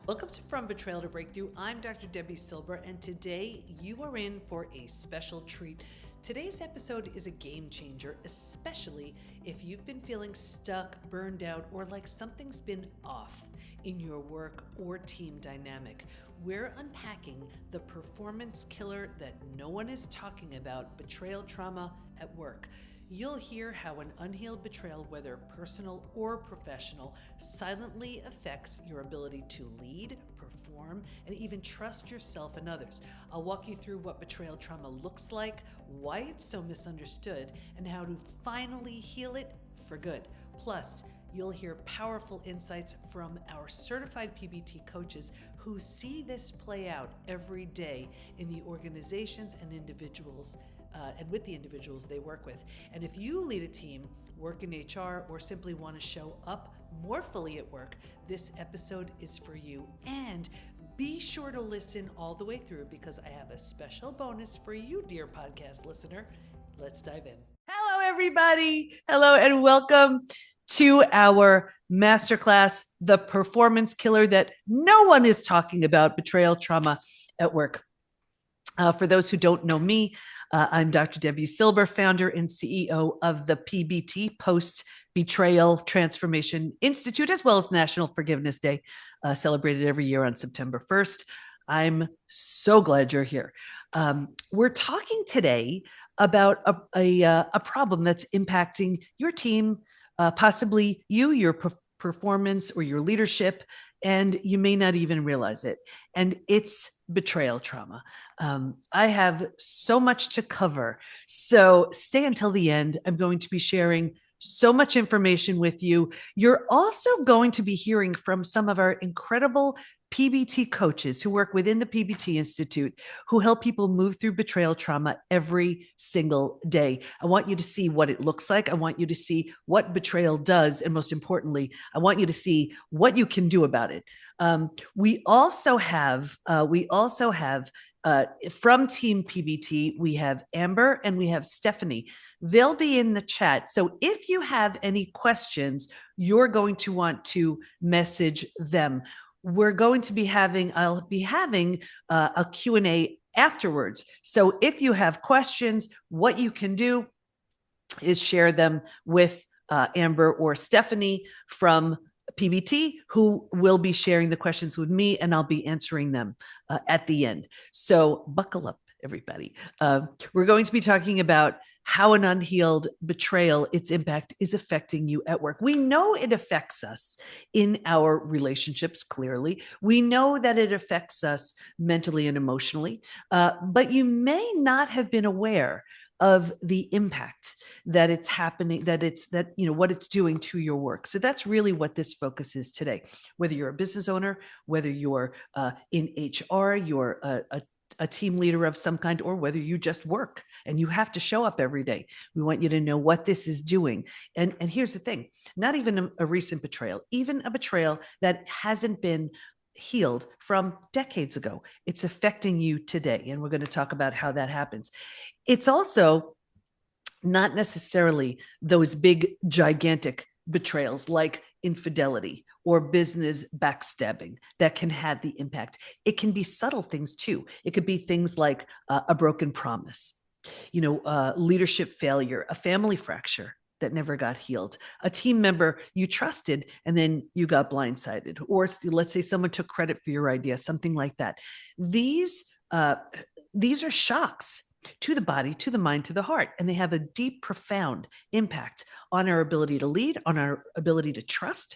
Welcome to From Betrayal to Breakthrough. I'm Dr. Debi Silber, and today you are in for a special treat. Today's episode is a game changer, especially if you've been feeling stuck, burned out, or like something's been off in your work or team dynamic. We're unpacking the performance killer that no one is talking about, betrayal trauma at work. You'll hear how an unhealed betrayal, whether personal or professional, silently affects your ability to lead, perform, and even trust yourself and others. I'll walk you through what betrayal trauma looks like, why it's so misunderstood, and how to finally heal it for good. Plus, you'll hear powerful insights from our certified PBT coaches who see this play out every day in the organizations and individuals and with the individuals they work with. And if you lead a team, work in HR, or simply want to show up more fully at work, this episode is for you. And be sure to listen all the way through because I have a special bonus for you, dear podcast listener. Let's dive in. Hello, everybody. Hello, and welcome to our masterclass, The Performance Killer That No One Is Talking About, Betrayal Trauma at Work. For those who don't know me, I'm Dr. Debi Silber, founder and CEO of the PBT, Post-Betrayal Transformation Institute, as well as National Forgiveness Day, celebrated every year on September 1st. I'm so glad you're here. We're talking today about a problem that's impacting your team, possibly you, your performance, or your leadership, and you may not even realize it. And it's betrayal trauma. I have so much to cover, so stay until the end. I'm going to be sharing so much information with you. You're also going to be hearing from some of our incredible PBT coaches who work within the PBT Institute, who help people move through betrayal trauma every single day. I want you to see what it looks like. I want you to see what betrayal does. And most importantly, I want you to see what you can do about it. We also have from Team PBT, we have Amber and we have Stephanie. They'll be in the chat. So if you have any questions, you're going to want to message them. I'll be having a Q&A afterwards. So if you have questions, what you can do is share them with Amber or Stephanie from PBT, who will be sharing the questions with me, and I'll be answering them at the end. So buckle up, everybody. We're going to be talking about how an unhealed betrayal, its impact is affecting you at work. We know it affects us in our relationships, clearly. We know that it affects us mentally and emotionally, but you may not have been aware of the impact that it's happening, what it's doing to your work. So that's really what this focus is today. Whether you're a business owner, whether you're in HR, you're a team leader of some kind, or whether you just work and you have to show up every day. We want you to know what this is doing. And here's the thing, not even a recent betrayal, even a betrayal that hasn't been healed from decades ago. It's affecting you today. And we're going to talk about how that happens. It's also not necessarily those big, gigantic betrayals like infidelity or business backstabbing that can have the impact. It can be subtle things too. It could be things like a broken promise, leadership failure, a family fracture that never got healed, a team member you trusted and then you got blindsided, or let's say someone took credit for your idea, something like that. These are shocks to the body, to the mind, to the heart, and they have a deep, profound impact on our ability to lead, on our ability to trust,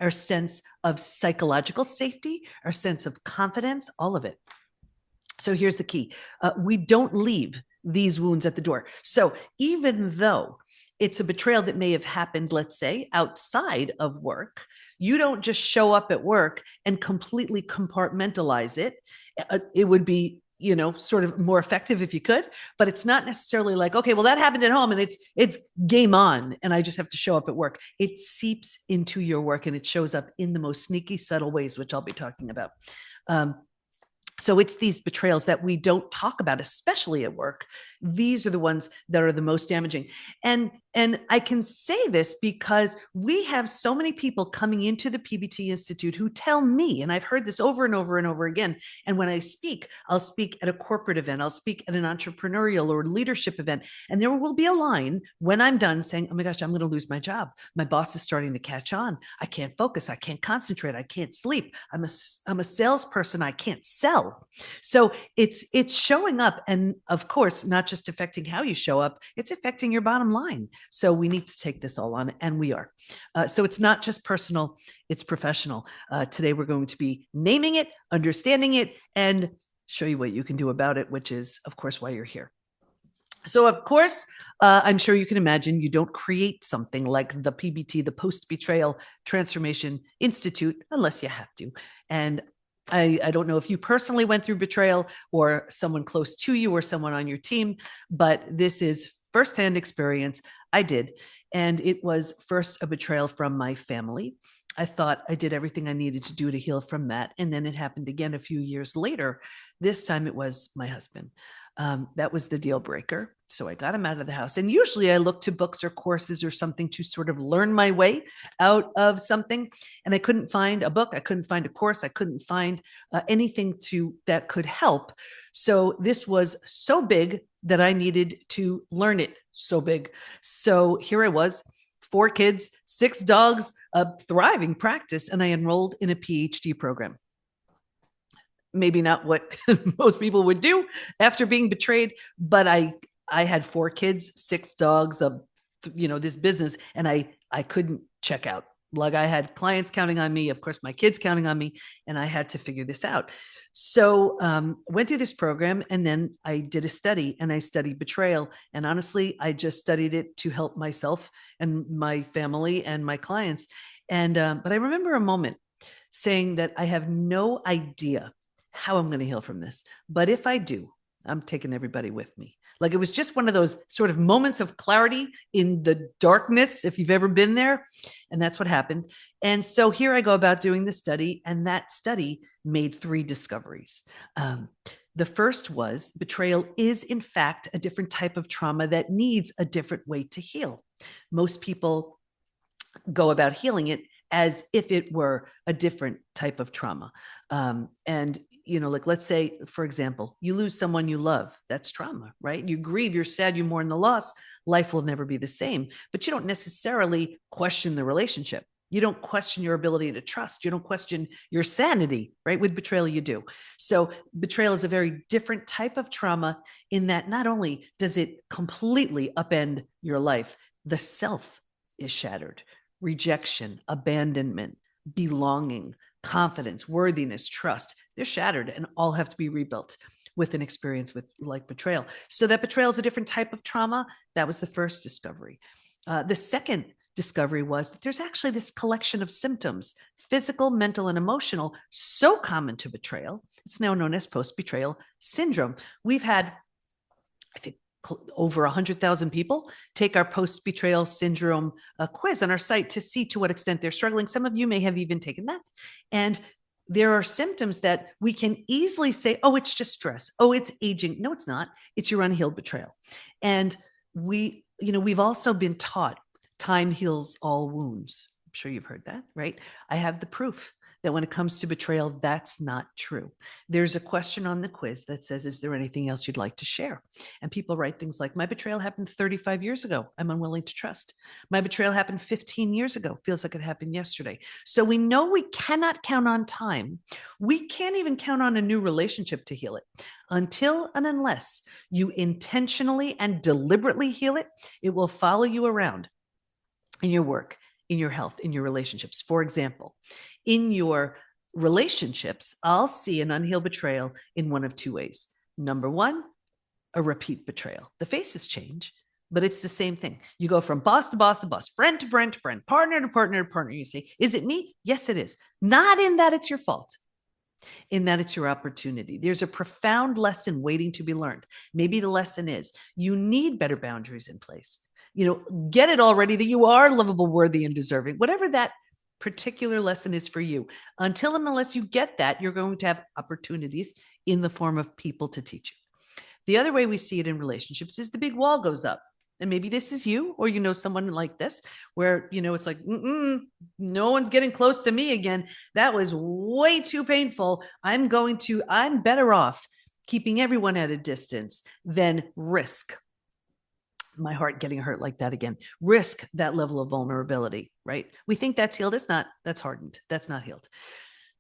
our sense of psychological safety, our sense of confidence, all of it. So here's the key. We don't leave these wounds at the door. So even though it's a betrayal that may have happened, let's say, outside of work, you don't just show up at work and completely compartmentalize it. It would be sort of more effective if you could, but it's not necessarily like, okay, well, that happened at home and it's game on and I just have to show up at work. It seeps into your work and it shows up in the most sneaky, subtle ways, which I'll be talking about. So it's these betrayals that we don't talk about, especially at work. These are the ones that are the most damaging. And And I can say this because we have so many people coming into the PBT Institute who tell me, and I've heard this over and over and over again. And when I speak, I'll speak at a corporate event, I'll speak at an entrepreneurial or leadership event. And there will be a line when I'm done saying, oh my gosh, I'm going to lose my job. My boss is starting to catch on. I can't focus. I can't concentrate. I can't sleep. I'm a salesperson. I can't sell. So it's showing up. And of course, not just affecting how you show up, it's affecting your bottom line. So we need to take this all on, and we are. So it's not just personal, it's professional. Today, we're going to be naming it, understanding it, and show you what you can do about it, which is, of course, why you're here. So, of course, I'm sure you can imagine you don't create something like the PBT, the Post-Betrayal Transformation Institute, unless you have to. And I don't know if you personally went through betrayal or someone close to you or someone on your team, but this is firsthand experience. I did. And it was first a betrayal from my family. I thought I did everything I needed to do to heal from that. And then it happened again a few years later. This time it was my husband. That was the deal breaker. So I got him out of the house. And usually I look to books or courses or something to sort of learn my way out of something. And I couldn't find a book. I couldn't find a course. I couldn't find anything that could help. So this was so big that I needed to learn it so big. So here I was, 4 kids, 6 dogs, a thriving practice, and I enrolled in a PhD program. Maybe not what most people would do after being betrayed, but I had 4 kids, 6 dogs, this business, and I couldn't check out. Like I had clients counting on me, of course, my kids counting on me, and I had to figure this out. So went through this program, and then I did a study, and I studied betrayal. And honestly, I just studied it to help myself and my family and my clients. And but I remember a moment saying that I have no idea how I'm going to heal from this. But if I do, I'm taking everybody with me. Like it was just one of those sort of moments of clarity in the darkness, if you've ever been there. And that's what happened. And so here I go about doing the study. And that study made 3 discoveries. The first was betrayal is, in fact, a different type of trauma that needs a different way to heal. Most people go about healing it as if it were a different type of trauma. And like let's say, for example, you lose someone you love. That's trauma, right? You grieve, you're sad, you mourn the loss. Life will never be the same, but you don't necessarily question the relationship. You don't question your ability to trust. You don't question your sanity, right? With betrayal, you do. So betrayal is a very different type of trauma in that not only does it completely upend your life, the self is shattered. Rejection, abandonment, belonging, confidence, worthiness, trust, they're shattered and all have to be rebuilt with an experience like betrayal. So that betrayal is a different type of trauma. That was the first discovery. The second discovery was that there's actually this collection of symptoms, physical, mental, and emotional, so common to betrayal. It's now known as post-betrayal syndrome. We've had, I think, over 100,000 people take our post-betrayal syndrome quiz on our site to see to what extent they're struggling. Some of you may have even taken that. And there are symptoms that we can easily say, oh, it's just stress. Oh, it's aging. No, it's not. It's your unhealed betrayal. And we've also been taught time heals all wounds. I'm sure you've heard that, right? I have the proof that when it comes to betrayal, that's not true. There's a question on the quiz that says, is there anything else you'd like to share? And people write things like, my betrayal happened 35 years ago. I'm unwilling to trust. My betrayal happened 15 years ago. Feels like it happened yesterday. So we know we cannot count on time. We can't even count on a new relationship to heal it. Until and unless you intentionally and deliberately heal it, it will follow you around in your work, in your health, in your relationships. For example, in your relationships, I'll see an unhealed betrayal in one of 2 ways. Number 1, a repeat betrayal. The faces change, but it's the same thing. You go from boss to boss to boss, friend to friend to friend, partner to partner to partner. You say, is it me? Yes, it is. Not in that it's your fault, in that it's your opportunity. There's a profound lesson waiting to be learned. Maybe the lesson is you need better boundaries in place. Get it already that you are lovable, worthy, and deserving, whatever that particular lesson is for you. Until and unless you get that, you're going to have opportunities in the form of people to teach you. The other way we see it in relationships is the big wall goes up. and maybe this is you, or you know someone like this, where it's like, no one's getting close to me again. That was way too painful. I'm better off keeping everyone at a distance than risk my heart getting hurt like that again. Risk that level of vulnerability, right? We think that's healed. It's not. That's hardened. That's not healed.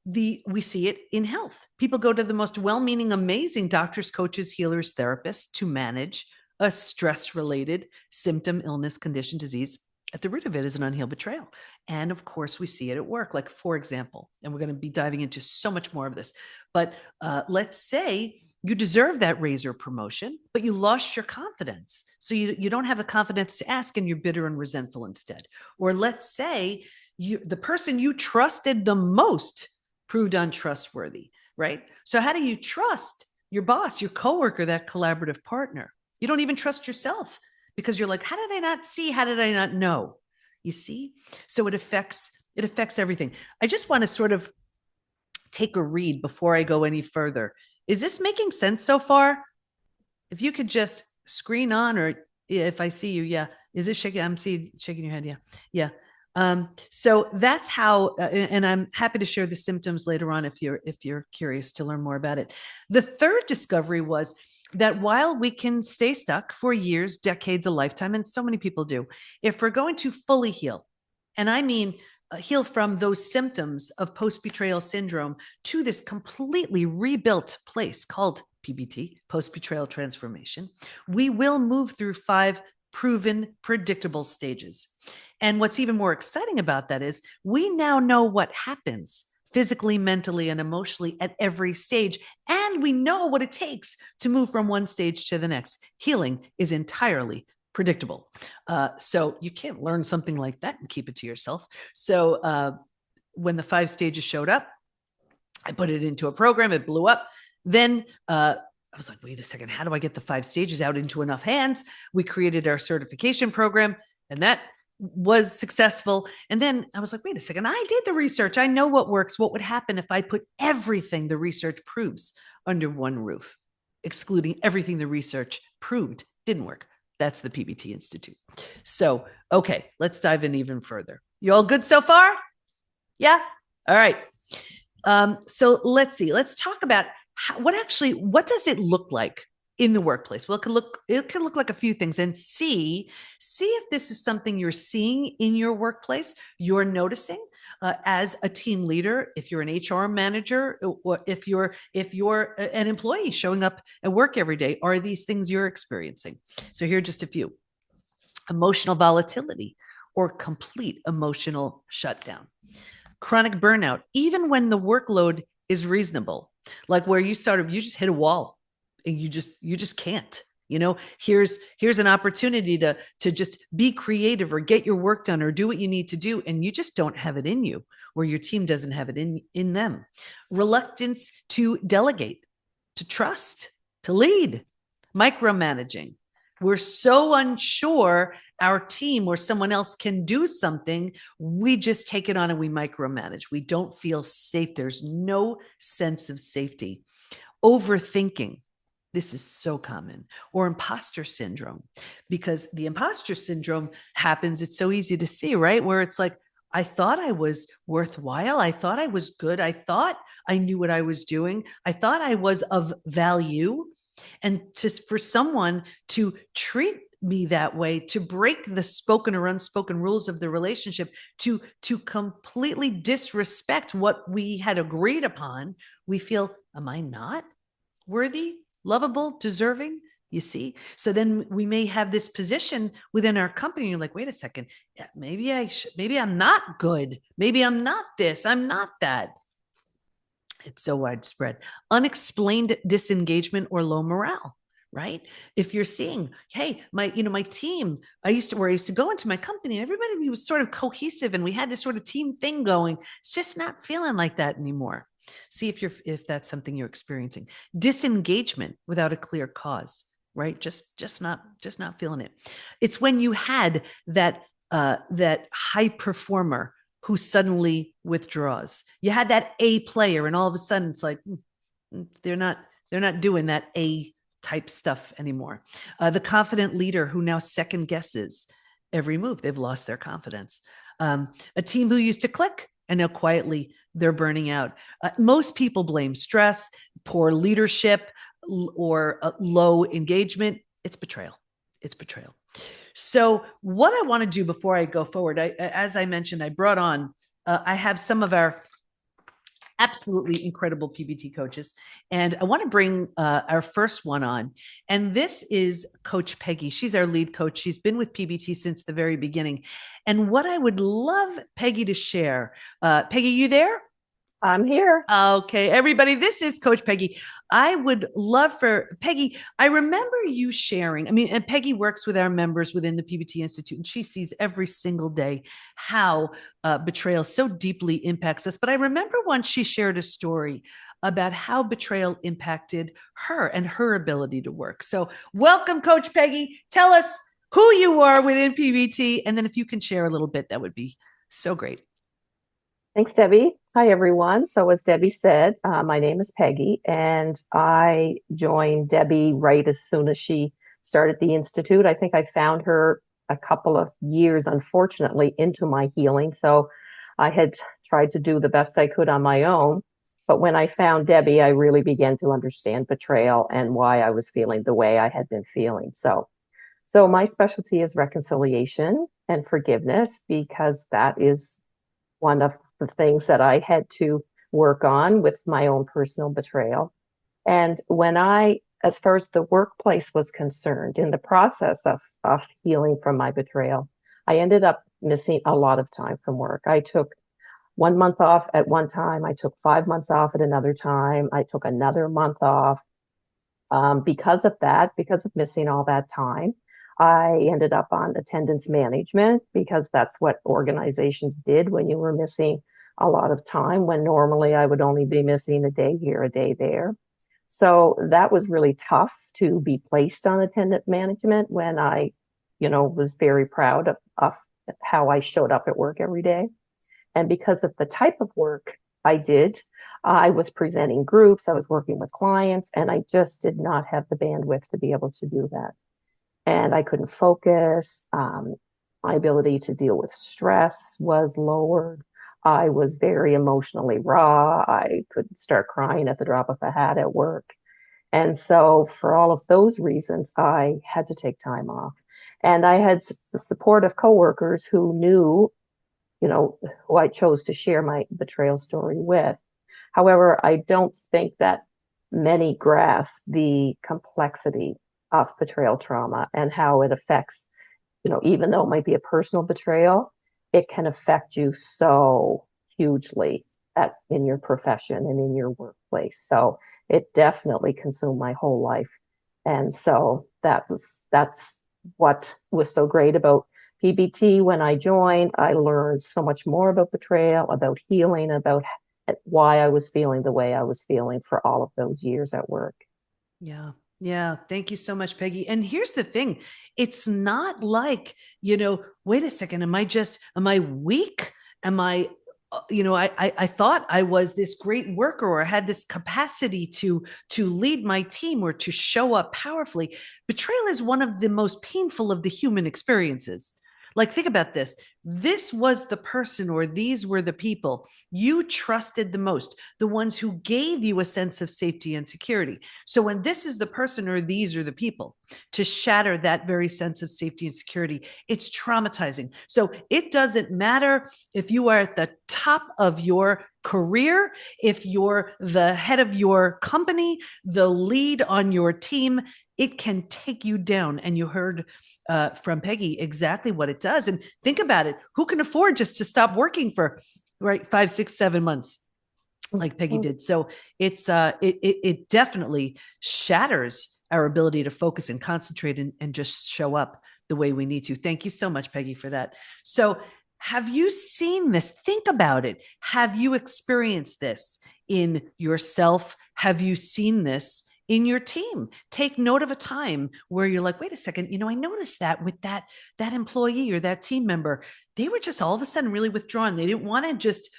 We see it in health. People go to the most well-meaning, amazing doctors, coaches, healers, therapists to manage a stress-related symptom, illness, condition, disease. At the root of it is an unhealed betrayal. And of course, we see it at work. Like, for example, and we're going to be diving into so much more of this, but let's say you deserve that raise or promotion, but you lost your confidence. So you don't have the confidence to ask, and you're bitter and resentful instead. Or let's say the person you trusted the most proved untrustworthy, right? So how do you trust your boss, your coworker, that collaborative partner? You don't even trust yourself, because you're like, how did I not see? How did I not know? You see? So it affects everything. I just want to sort of take a read before I go any further. Is this making sense so far? If you could just screen on, or if I see you, yeah. Is it shaking? I'm shaking your head. Yeah. Yeah. So that's how, and I'm happy to share the symptoms later on if you're curious to learn more about it. The third discovery was that while we can stay stuck for years, decades, a lifetime, and so many people do, if we're going to fully heal, and I mean heal from those symptoms of post-betrayal syndrome to this completely rebuilt place called PBT, post-betrayal transformation, we will move through 5 proven, predictable stages. And what's even more exciting about that is we now know what happens physically, mentally, and emotionally at every stage. And we know what it takes to move from one stage to the next. Healing is entirely predictable. So you can't learn something like that and keep it to yourself. So when the 5 stages showed up, I put it into a program. It blew up. Then I was like, wait a second, how do I get the 5 stages out into enough hands? We created our certification program, and that was successful. And then I was like, wait a second, I did the research. I know what works. What would happen if I put everything the research proves under one roof, excluding everything the research proved didn't work? That's the PBT Institute. So, okay, let's dive in even further. You all good so far? Yeah? All right. So let's see. Let's talk about what does it look like in the workplace? Well, it can look like a few things, and see if this is something you're seeing in your workplace, you're noticing as a team leader, if you're an HR manager, or if you're an employee showing up at work every day. Are these things you're experiencing? So here are just a few. Emotional volatility or complete emotional shutdown. Chronic burnout, even when the workload is reasonable, like where you just hit a wall and you just can't. Here's an opportunity to just be creative or get your work done or do what you need to do, and you just don't have it in you, or your team doesn't have it in them. Reluctance to delegate, to trust, to lead, micromanaging. We're so unsure our team or someone else can do something, we just take it on and we micromanage. We don't feel safe. There's no sense of safety. Overthinking. This is so common. Or imposter syndrome, because the imposter syndrome happens. It's so easy to see, right? Where it's like, I thought I was worthwhile. I thought I was good. I thought I knew what I was doing. I thought I was of value. And for someone to treat me that way, to break the spoken or unspoken rules of the relationship, to completely disrespect what we had agreed upon, we feel, am I not worthy, lovable, deserving? You see? So then we may have this position within our company. You're like, wait a second, maybe I'm not good. Maybe I'm not this, I'm not that. It's so widespread. Unexplained disengagement or low morale, right? If you're seeing, hey, my team, I used to go into my company and everybody was sort of cohesive and we had this sort of team thing going. It's just not feeling like that anymore. See if that's something you're experiencing. Disengagement without a clear cause, right? Just not feeling it. It's when you had that high performer who suddenly withdraws. You had that A player, and all of a sudden it's like they're not doing that A type stuff anymore. The confident leader who now second guesses every move. They've lost their confidence. A team who used to click and now quietly they're burning out. Most people blame stress, poor leadership, or low engagement. It's betrayal. It's betrayal. So what I want to do before I go forward, as I mentioned, I brought on, I have some of our absolutely incredible PBT coaches. And I want to bring our first one on. And this is Coach Peggy. She's our lead coach. She's been with PBT since the very beginning. And what I would love Peggy to share, Peggy, you there? I'm here. Okay, everybody, this is Coach Peggy. I would love for Peggy. I remember you sharing. I mean, and Peggy works with our members within the PBT Institute, and she sees every single day how betrayal so deeply impacts us. But I remember once she shared a story about how betrayal impacted her and her ability to work. So, welcome, Coach Peggy. Tell us who you are within PBT, and then if you can share a little bit, that would be so great. Thanks, Debbie. Hi, everyone. So as Debbie said, my name is Peggy, and I joined Debbie right as soon as she started the Institute. I think I found her a couple of years, unfortunately, into my healing. So I had tried to do the best I could on my own. But when I found Debbie, I really began to understand betrayal and why I was feeling the way I had been feeling. So my specialty is reconciliation and forgiveness, because that is one of the things that I had to work on with my own personal betrayal. And as far as the workplace was concerned, in the process of healing from my betrayal, I ended up missing a lot of time from work. I took 1 month off at one time. I took 5 months off at another time. I took another month off. Because of that, because of missing all that time, I ended up on attendance management, because that's what organizations did when you were missing a lot of time, when normally I would only be missing a day here, a day there. So that was really tough to be placed on attendance management when I, was very proud of how I showed up at work every day. And because of the type of work I did, I was presenting groups, I was working with clients, and I just did not have the bandwidth to be able to do that. And I couldn't focus. My ability to deal with stress was lowered. I was very emotionally raw. I could start crying at the drop of a hat at work. And so for all of those reasons, I had to take time off. And I had the support of coworkers who knew, who I chose to share my betrayal story with. However, I don't think that many grasp the complexity of betrayal trauma and how it affects, even though it might be a personal betrayal, it can affect you so hugely in your profession and in your workplace. So it definitely consumed my whole life. And so that's what was so great about PBT. When I joined, I learned so much more about betrayal, about healing, about why I was feeling the way I was feeling for all of those years at work. Yeah. Yeah. Thank you so much, Peggy. And here's the thing. It's not like, wait a second. Am I weak? Am I thought I was this great worker, or had this capacity to lead my team or to show up powerfully. Betrayal is one of the most painful of the human experiences. Like, think about this. This was the person, or these were the people you trusted the most, the ones who gave you a sense of safety and security. So when this is the person, or these are the people, to shatter that very sense of safety and security, it's traumatizing. So it doesn't matter if you are at the top of your career, if you're the head of your company, the lead on your team, it can take you down. And you heard from Peggy exactly what it does. And think about it. Who can afford just to stop working for 5, 6, 7 months like Peggy did? So it definitely shatters our ability to focus and concentrate and just show up the way we need to. Thank you so much, Peggy, for that. So have you seen this? Think about it. Have you experienced this in yourself? Have you seen this in your team? Take note of a time where you're like, wait a second, I noticed that with that employee or that team member, they were just all of a sudden really withdrawn. They didn't want to just,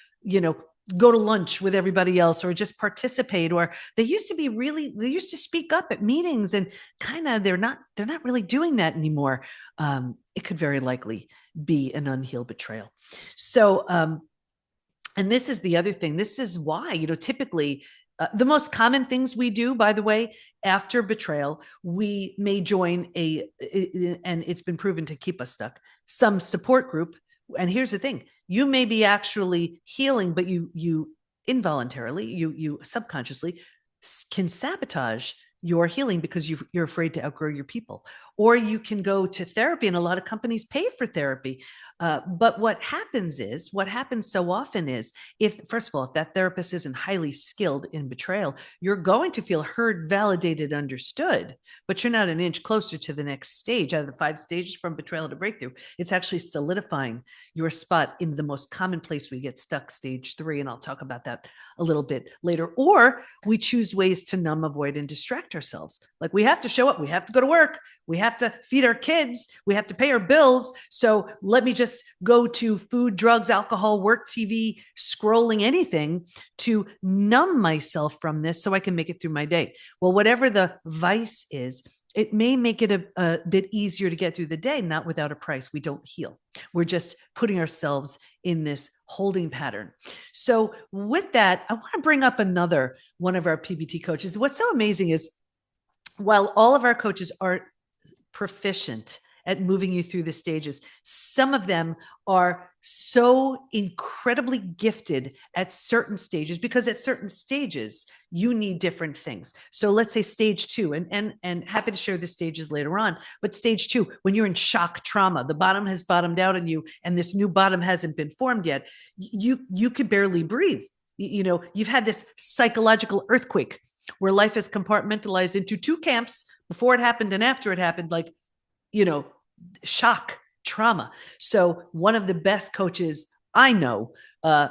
go to lunch with everybody else or just participate. Or they used to speak up at meetings, and kind of they're not really doing that anymore. It could very likely be an unhealed betrayal. So and this is the other thing. This is why, typically the most common things we do, by the way, after betrayal, we may join and it's been proven to keep us stuck, some support group. And here's the thing: you may be actually healing, but you involuntarily, you subconsciously can sabotage your healing because you're afraid to outgrow your people. Or you can go to therapy, and a lot of companies pay for therapy. But what happens so often is, if first of all, if that therapist isn't highly skilled in betrayal, you're going to feel heard, validated, understood, but you're not an inch closer to the next stage. Out of the 5 stages from betrayal to breakthrough, it's actually solidifying your spot in the most common place we get stuck, stage 3. And I'll talk about that a little bit later. Or we choose ways to numb, avoid, and distract ourselves. Like, we have to show up, we have to go to work, we have to feed our kids, we have to pay our bills. So let me just go to food, drugs, alcohol, work, TV, scrolling, anything to numb myself from this so I can make it through my day. Well, whatever the vice is, it may make it a bit easier to get through the day, not without a price. We don't heal. We're just putting ourselves in this holding pattern. So with that, I want to bring up another one of our PBT coaches. What's so amazing is, while all of our coaches are proficient at moving you through the stages, some of them are so incredibly gifted at certain stages, because at certain stages you need different things. So let's say stage 2, and happy to share the stages later on, but stage 2, when you're in shock trauma, the bottom has bottomed out on you and this new bottom hasn't been formed yet, you could barely breathe. You've had this psychological earthquake where life is compartmentalized into 2 camps, before it happened and after it happened, like, shock trauma. So one of the best coaches I know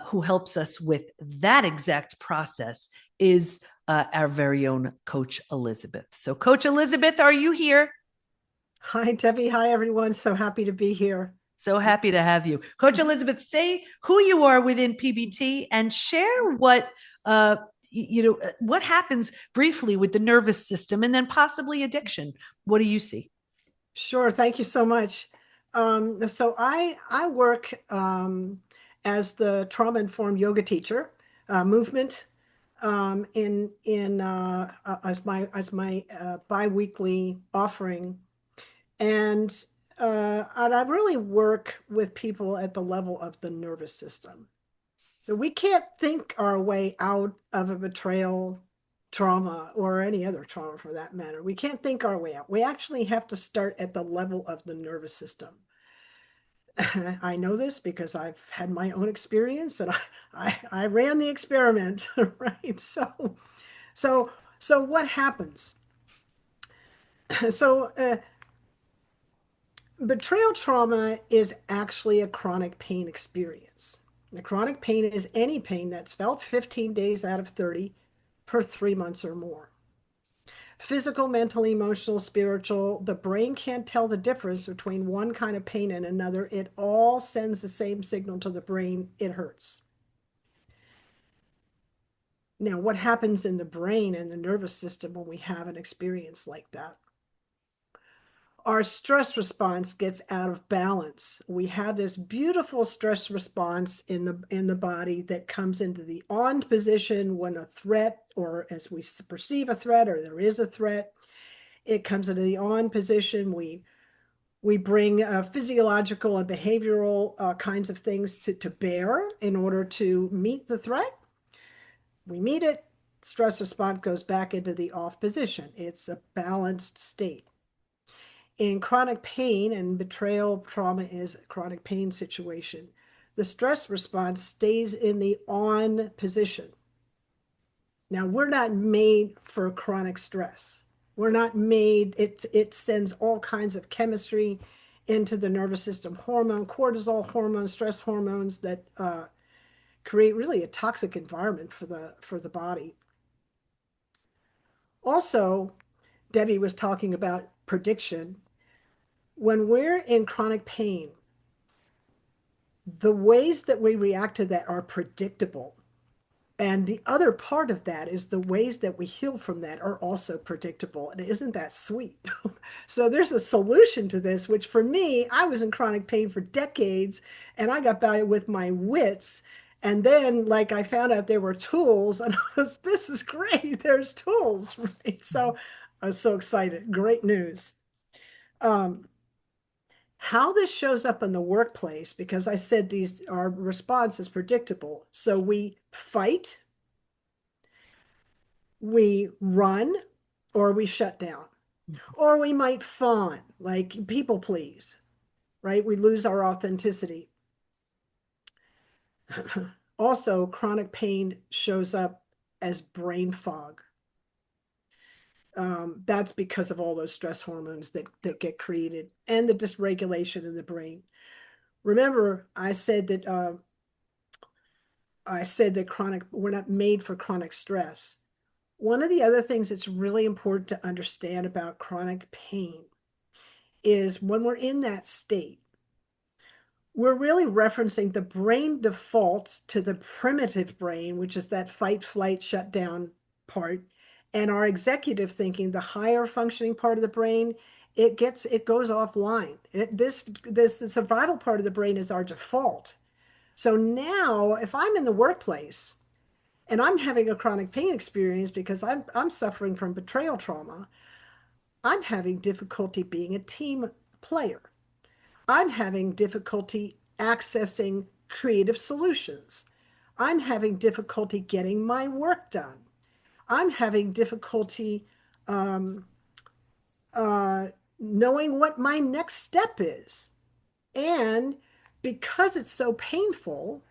who helps us with that exact process is our very own Coach Elizabeth. So Coach Elizabeth, are you here? Hi, Debbie. Hi, everyone. So happy to be here. So happy to have you. Coach Elizabeth, say who you are within PBT and share what what happens briefly with the nervous system and then possibly addiction. What do you see? Sure. Thank you so much. So I work as the trauma-informed yoga teacher, movement in as my biweekly offering, and I really work with people at the level of the nervous system. So we can't think our way out of a betrayal trauma, or any other trauma for that matter. We can't think our way out. We actually have to start at the level of the nervous system. I know this because I've had my own experience, and I ran the experiment, right? So what happens? So betrayal trauma is actually a chronic pain experience. The chronic pain is any pain that's felt 15 days out of 30 for 3 months or more. Physical, mental, emotional, spiritual, the brain can't tell the difference between one kind of pain and another. It all sends the same signal to the brain: it hurts. Now, what happens in the brain and the nervous system when we have an experience like that? Our stress response gets out of balance. We have this beautiful stress response in the body that comes into the on position when a threat, or as we perceive a threat, or there is a threat. It comes into the on position. We bring physiological and behavioral kinds of things to bear in order to meet the threat. We meet it. Stress response goes back into the off position. It's a balanced state. In chronic pain, and betrayal trauma is a chronic pain situation, the stress response stays in the on position. Now, we're not made for chronic stress. We're not made, it sends all kinds of chemistry into the nervous system, cortisol hormones, stress hormones that create really a toxic environment for the body. Also, Debbie was talking about prediction. When we're in chronic pain, the ways that we react to that are predictable. And the other part of that is the ways that we heal from that are also predictable. And isn't that sweet? So there's a solution to this, which for me, I was in chronic pain for decades and I got by with my wits. And then, like, I found out there were tools, and this is great. There's tools, right? So I was so excited. Great news. Um, how this shows up in the workplace, because I said our response is predictable. So we fight, we run, or we shut down, or we might fawn, like people please, right? We lose our authenticity. Also, chronic pain shows up as brain fog. That's because of all those stress hormones that get created and the dysregulation in the brain. Remember, I said that we're not made for chronic stress. One of the other things that's really important to understand about chronic pain is when we're in that state, we're really referencing the brain defaults to the primitive brain, which is that fight, flight, shut down part, and our executive thinking, the higher functioning part of the brain, it goes offline. The survival part of the brain is our default. So now, if I'm in the workplace and I'm having a chronic pain experience because I'm suffering from betrayal trauma, I'm having difficulty being a team player. I'm having difficulty accessing creative solutions. I'm having difficulty getting my work done. I'm having difficulty knowing what my next step is. And because it's so painful,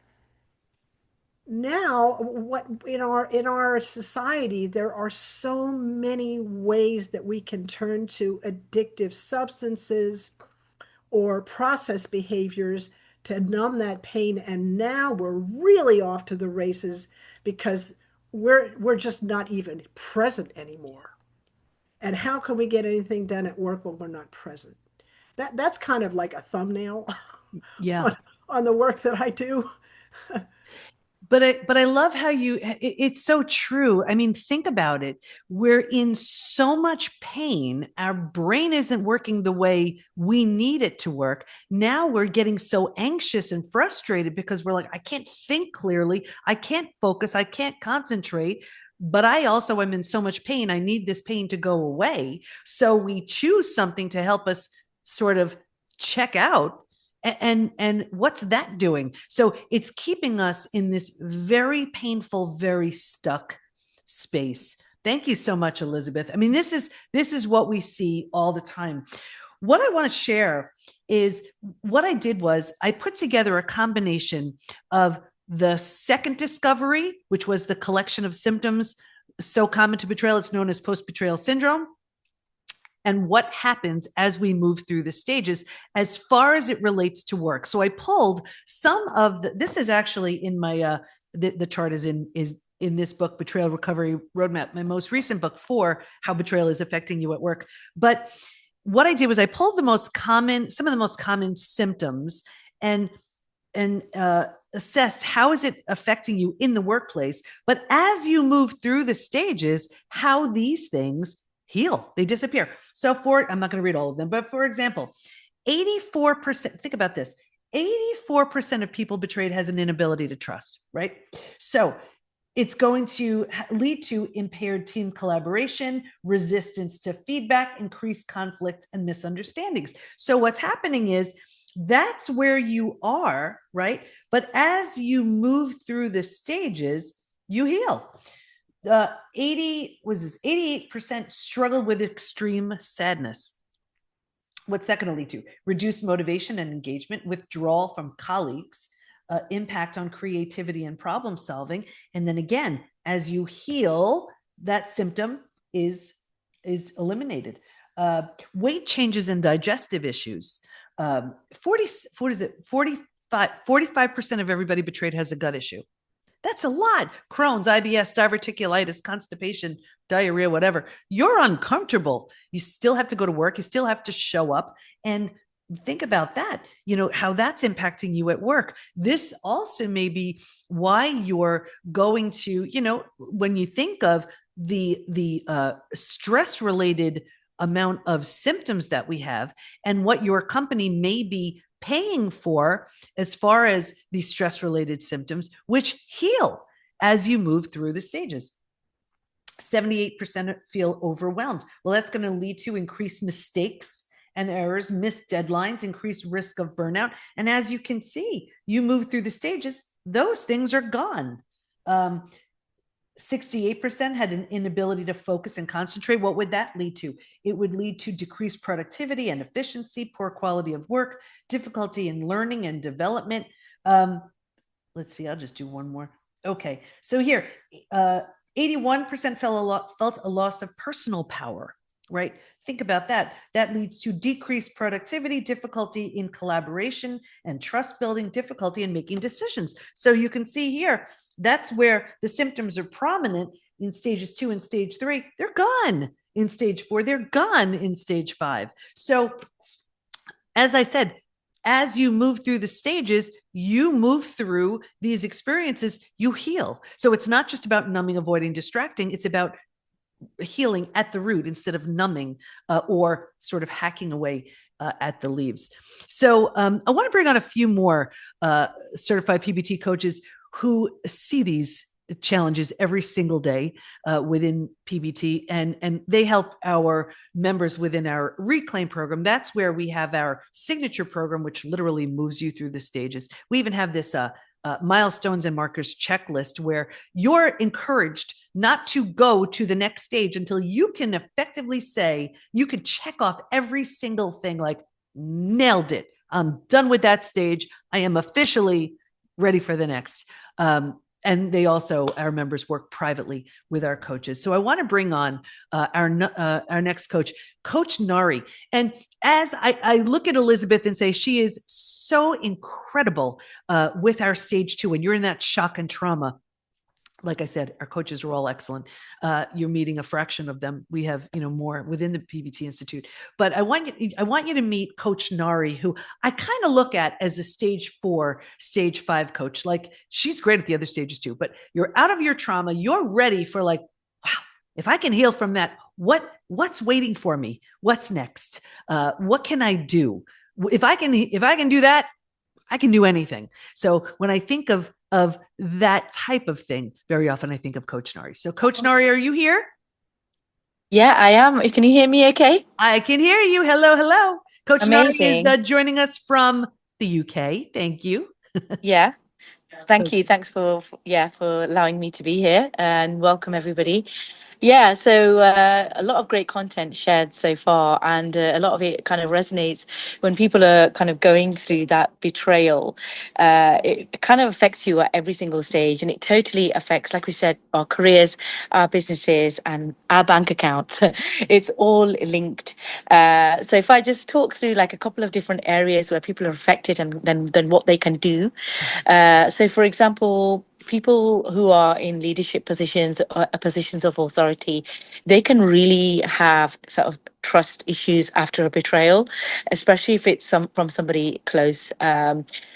now what in our society, there are so many ways that we can turn to addictive substances or process behaviors to numb that pain. And now we're really off to the races because we're just not even present anymore. And how can we get anything done at work when we're not present? That's kind of like a thumbnail Yeah. on the work that I do. But I love how it's so true. I mean, think about it. We're in so much pain. Our brain isn't working the way we need it to work. Now we're getting so anxious and frustrated because we're like, I can't think clearly. I can't focus. I can't concentrate. But I also am in so much pain. I need this pain to go away. So we choose something to help us sort of check out. And what's that doing? So it's keeping us in this very painful, very stuck space. Thank you so much, Elizabeth. I mean, this is what we see all the time. What I want to share is what I did was I put together a combination of the second discovery, which was the collection of symptoms so common to betrayal, it's known as post-betrayal syndrome, and what happens as we move through the stages as far as it relates to work. So I pulled some of this is actually in my, the chart is in this book, Betrayal Recovery Roadmap, my most recent book for how betrayal is affecting you at work. But what I did was I pulled some of the most common symptoms and assessed how is it affecting you in the workplace. But as you move through the stages, how these things heal, they disappear. So I'm not going to read all of them, but for example, 84%, think about this, 84% of people betrayed has an inability to trust, right? So it's going to lead to impaired team collaboration, resistance to feedback, increased conflict, and misunderstandings. So what's happening is that's where you are, right? But as you move through the stages, you heal. 88% struggle with extreme sadness. What's that going to lead to? Reduced motivation and engagement, withdrawal from colleagues, impact on creativity and problem solving. And then again, as you heal, that symptom is eliminated. Weight changes and digestive issues. 45% of everybody betrayed has a gut issue. That's a lot. Crohn's, IBS, diverticulitis, constipation, diarrhea, whatever. You're uncomfortable. You still have to go to work. You still have to show up. And think about that, how that's impacting you at work. This also may be why you're going to, when you think of the stress related amount of symptoms that we have and what your company may be paying for as far as the stress related symptoms, which heal as you move through the stages. 78% feel overwhelmed. Well, that's going to lead to increased mistakes and errors, missed deadlines, increased risk of burnout. And as you can see, you move through the stages, those things are gone. 68% had an inability to focus and concentrate. What would that lead to? It would lead to decreased productivity and efficiency, poor quality of work, difficulty in learning and development. Let's see, I'll just do one more. Okay, so here, 81% felt a loss of personal power, right? Think about that. That leads to decreased productivity, difficulty in collaboration and trust building, difficulty in making decisions. So you can see here, that's where the symptoms are prominent in stages 2 and stage 3. They're gone in stage 4. They're gone in stage 5. So as I said, as you move through the stages, you move through these experiences, you heal. So it's not just about numbing, avoiding, distracting. It's about healing at the root instead of numbing or sort of hacking away at the leaves. So I want to bring on a few more certified PBT coaches who see these challenges every single day within PBT, and they help our members within our Reclaim program. That's where we have our signature program, which literally moves you through the stages. We even have this milestones and markers checklist where you're encouraged not to go to the next stage until you can effectively say, you could check off every single thing, like, nailed it. I'm done with that stage. I am officially ready for the next. And they also, our members, work privately with our coaches. So I want to bring on our next coach, Coach Nari. And as I look at Elizabeth and say, she is so incredible with our stage 2, and you're in that shock and trauma. Like I said, our coaches are all excellent. You're meeting a fraction of them. We have, more within the PBT Institute. But I want you to meet Coach Nari, who I kind of look at as a stage 4, stage 5 coach. Like, she's great at the other stages too, but you're out of your trauma. You're ready for, like, wow, if I can heal from that, what's waiting for me? What's next? What can I do? If I can do that, I can do anything. So when I think of that type of thing, very often I think of Coach Nari. So Coach Nari, are you here? Yeah, I am. Can you hear me okay? I can hear you. Hello, hello. Coach Amazing. Nari is joining us from the UK. Thank you. Yeah. Thank you. Thanks for allowing me to be here, and welcome everybody. Yeah, so a lot of great content shared so far, and a lot of it kind of resonates when people are kind of going through that betrayal. It kind of affects you at every single stage, and it totally affects, like we said, our careers, our businesses, and our bank accounts. It's all linked. So if I just talk through like a couple of different areas where people are affected, and then what they can do. So for example, people who are in leadership positions or positions of authority, they can really have sort of trust issues after a betrayal, especially if it's from somebody close.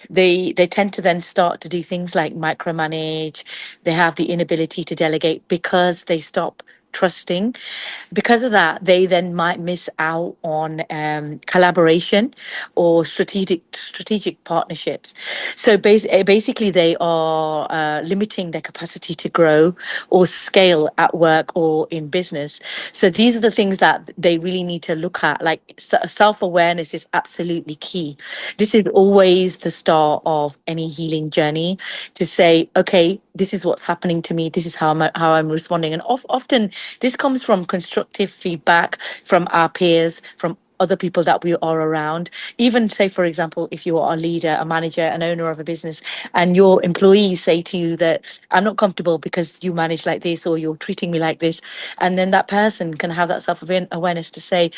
They tend to then start to do things like micromanage. They have the inability to delegate because they stop trusting. Because of that, they then might miss out on collaboration or strategic partnerships. So basically, they are limiting their capacity to grow or scale at work or in business. So these are the things that they really need to look at. Like, self-awareness is absolutely key. This is always the start of any healing journey, to say, okay, this is what's happening to me. This is how I'm responding. And often this comes from constructive feedback from our peers, from other people that we are around. Even, say, for example, if you are a leader, a manager, an owner of a business, and your employees say to you that I'm not comfortable because you manage like this, or you're treating me like this, and then that person can have that self-awareness to say,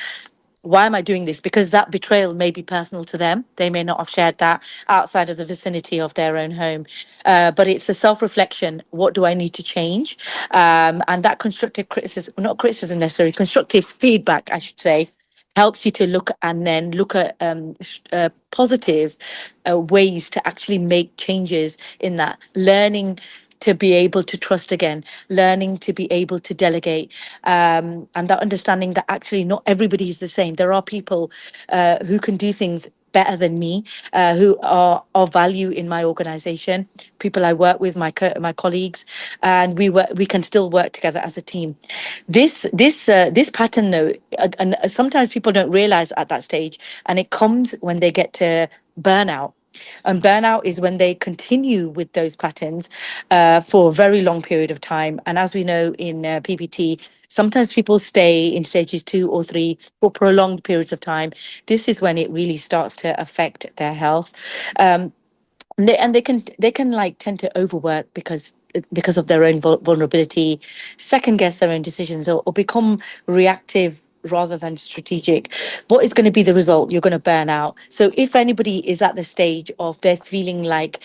why am I doing this? Because that betrayal may be personal to them. They may not have shared that outside of the vicinity of their own home. But it's a self-reflection. What do I need to change? And that constructive criticism, not criticism necessarily, constructive feedback, I should say, helps you to look and then look at positive ways to actually make changes in that, learning to be able to trust again, learning to be able to delegate, and that understanding that actually not everybody is the same. There are people who can do things better than me, who are of value in my organization, people I work with, my colleagues, and we can still work together as a team. This pattern though, and sometimes people don't realize at that stage, and it comes when they get to burnout. And burnout is when they continue with those patterns for a very long period of time. And as we know in PBT, sometimes people stay in stages 2 or 3 for prolonged periods of time. This is when it really starts to affect their health. And they can like tend to overwork because of their own vulnerability, second guess their own decisions, or become reactive rather than strategic. What is going to be the result? You're going to burn out. So if anybody is at the stage of they're feeling like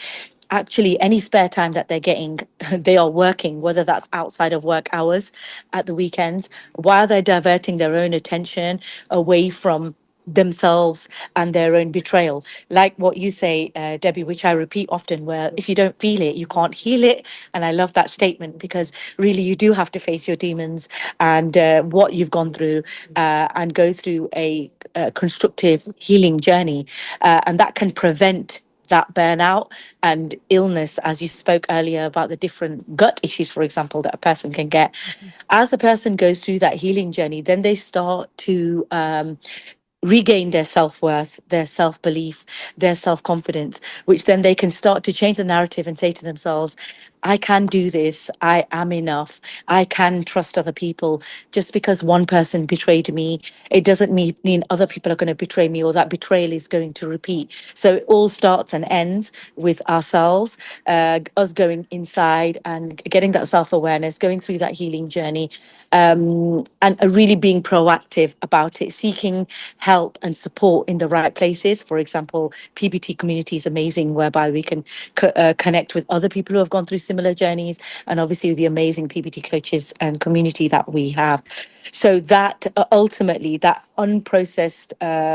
actually any spare time that they're getting, they are working, whether that's outside of work hours, at the weekends, while they're diverting their own attention away from themselves and their own betrayal. Like what you say, Debbie, which I repeat often, where if you don't feel it, you can't heal it. And I love that statement, because really you do have to face your demons and what you've gone through, and go through a constructive healing journey. And that can prevent that burnout and illness, as you spoke earlier about the different gut issues, for example, that a person can get. As a person goes through that healing journey, then they start to regain their self-worth, their self-belief, their self-confidence, which then they can start to change the narrative and say to themselves, I can do this, I am enough, I can trust other people. Just because one person betrayed me, it doesn't mean other people are going to betray me, or that betrayal is going to repeat. So it all starts and ends with ourselves, us going inside and getting that self-awareness, going through that healing journey, and really being proactive about it, seeking help and support in the right places. For example, PBT community is amazing, whereby we can connect with other people who have gone through similar journeys, and obviously the amazing PBT coaches and community that we have. So that ultimately, that unprocessed,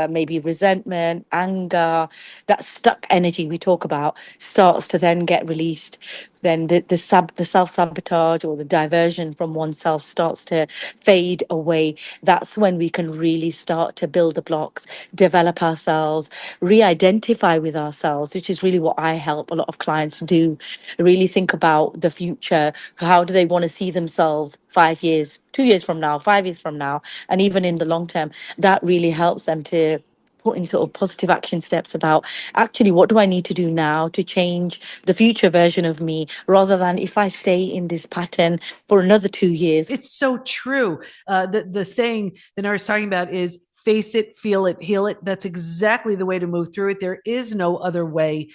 maybe resentment, anger, that stuck energy we talk about starts to then get released. Then the self-sabotage or the diversion from oneself starts to fade away. That's when we can really start to build the blocks, develop ourselves, re-identify with ourselves, which is really what I help a lot of clients do. Really think about the future. How do they want to see themselves 5 years, 2 years from now, 5 years from now, and even in the long term? That really helps them to put in sort of positive action steps about actually what do I need to do now to change the future version of me, rather than if I stay in this pattern for another 2 years. It's so true. The saying that I was talking about is face it, feel it, heal it. That's exactly the way to move through it. There is no other way.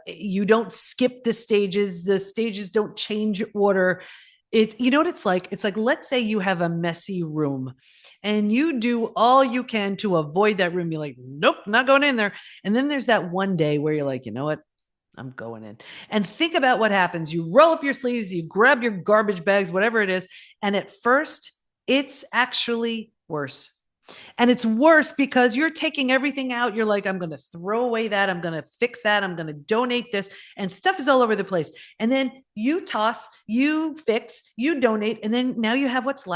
You don't skip the stages. The stages don't change order. It's, you know what it's like? It's like, let's say you have a messy room and you do all you can to avoid that room. You're like, nope, not going in there. And then there's that one day where you're like, you know what? I'm going in. And think about what happens. You roll up your sleeves, you grab your garbage bags, whatever it is. And at first, it's actually worse. And it's worse because you're taking everything out. You're like, I'm going to throw away that. I'm going to fix that. I'm going to donate this. And stuff is all over the place. And then you toss, you fix, you donate. And then now you have what's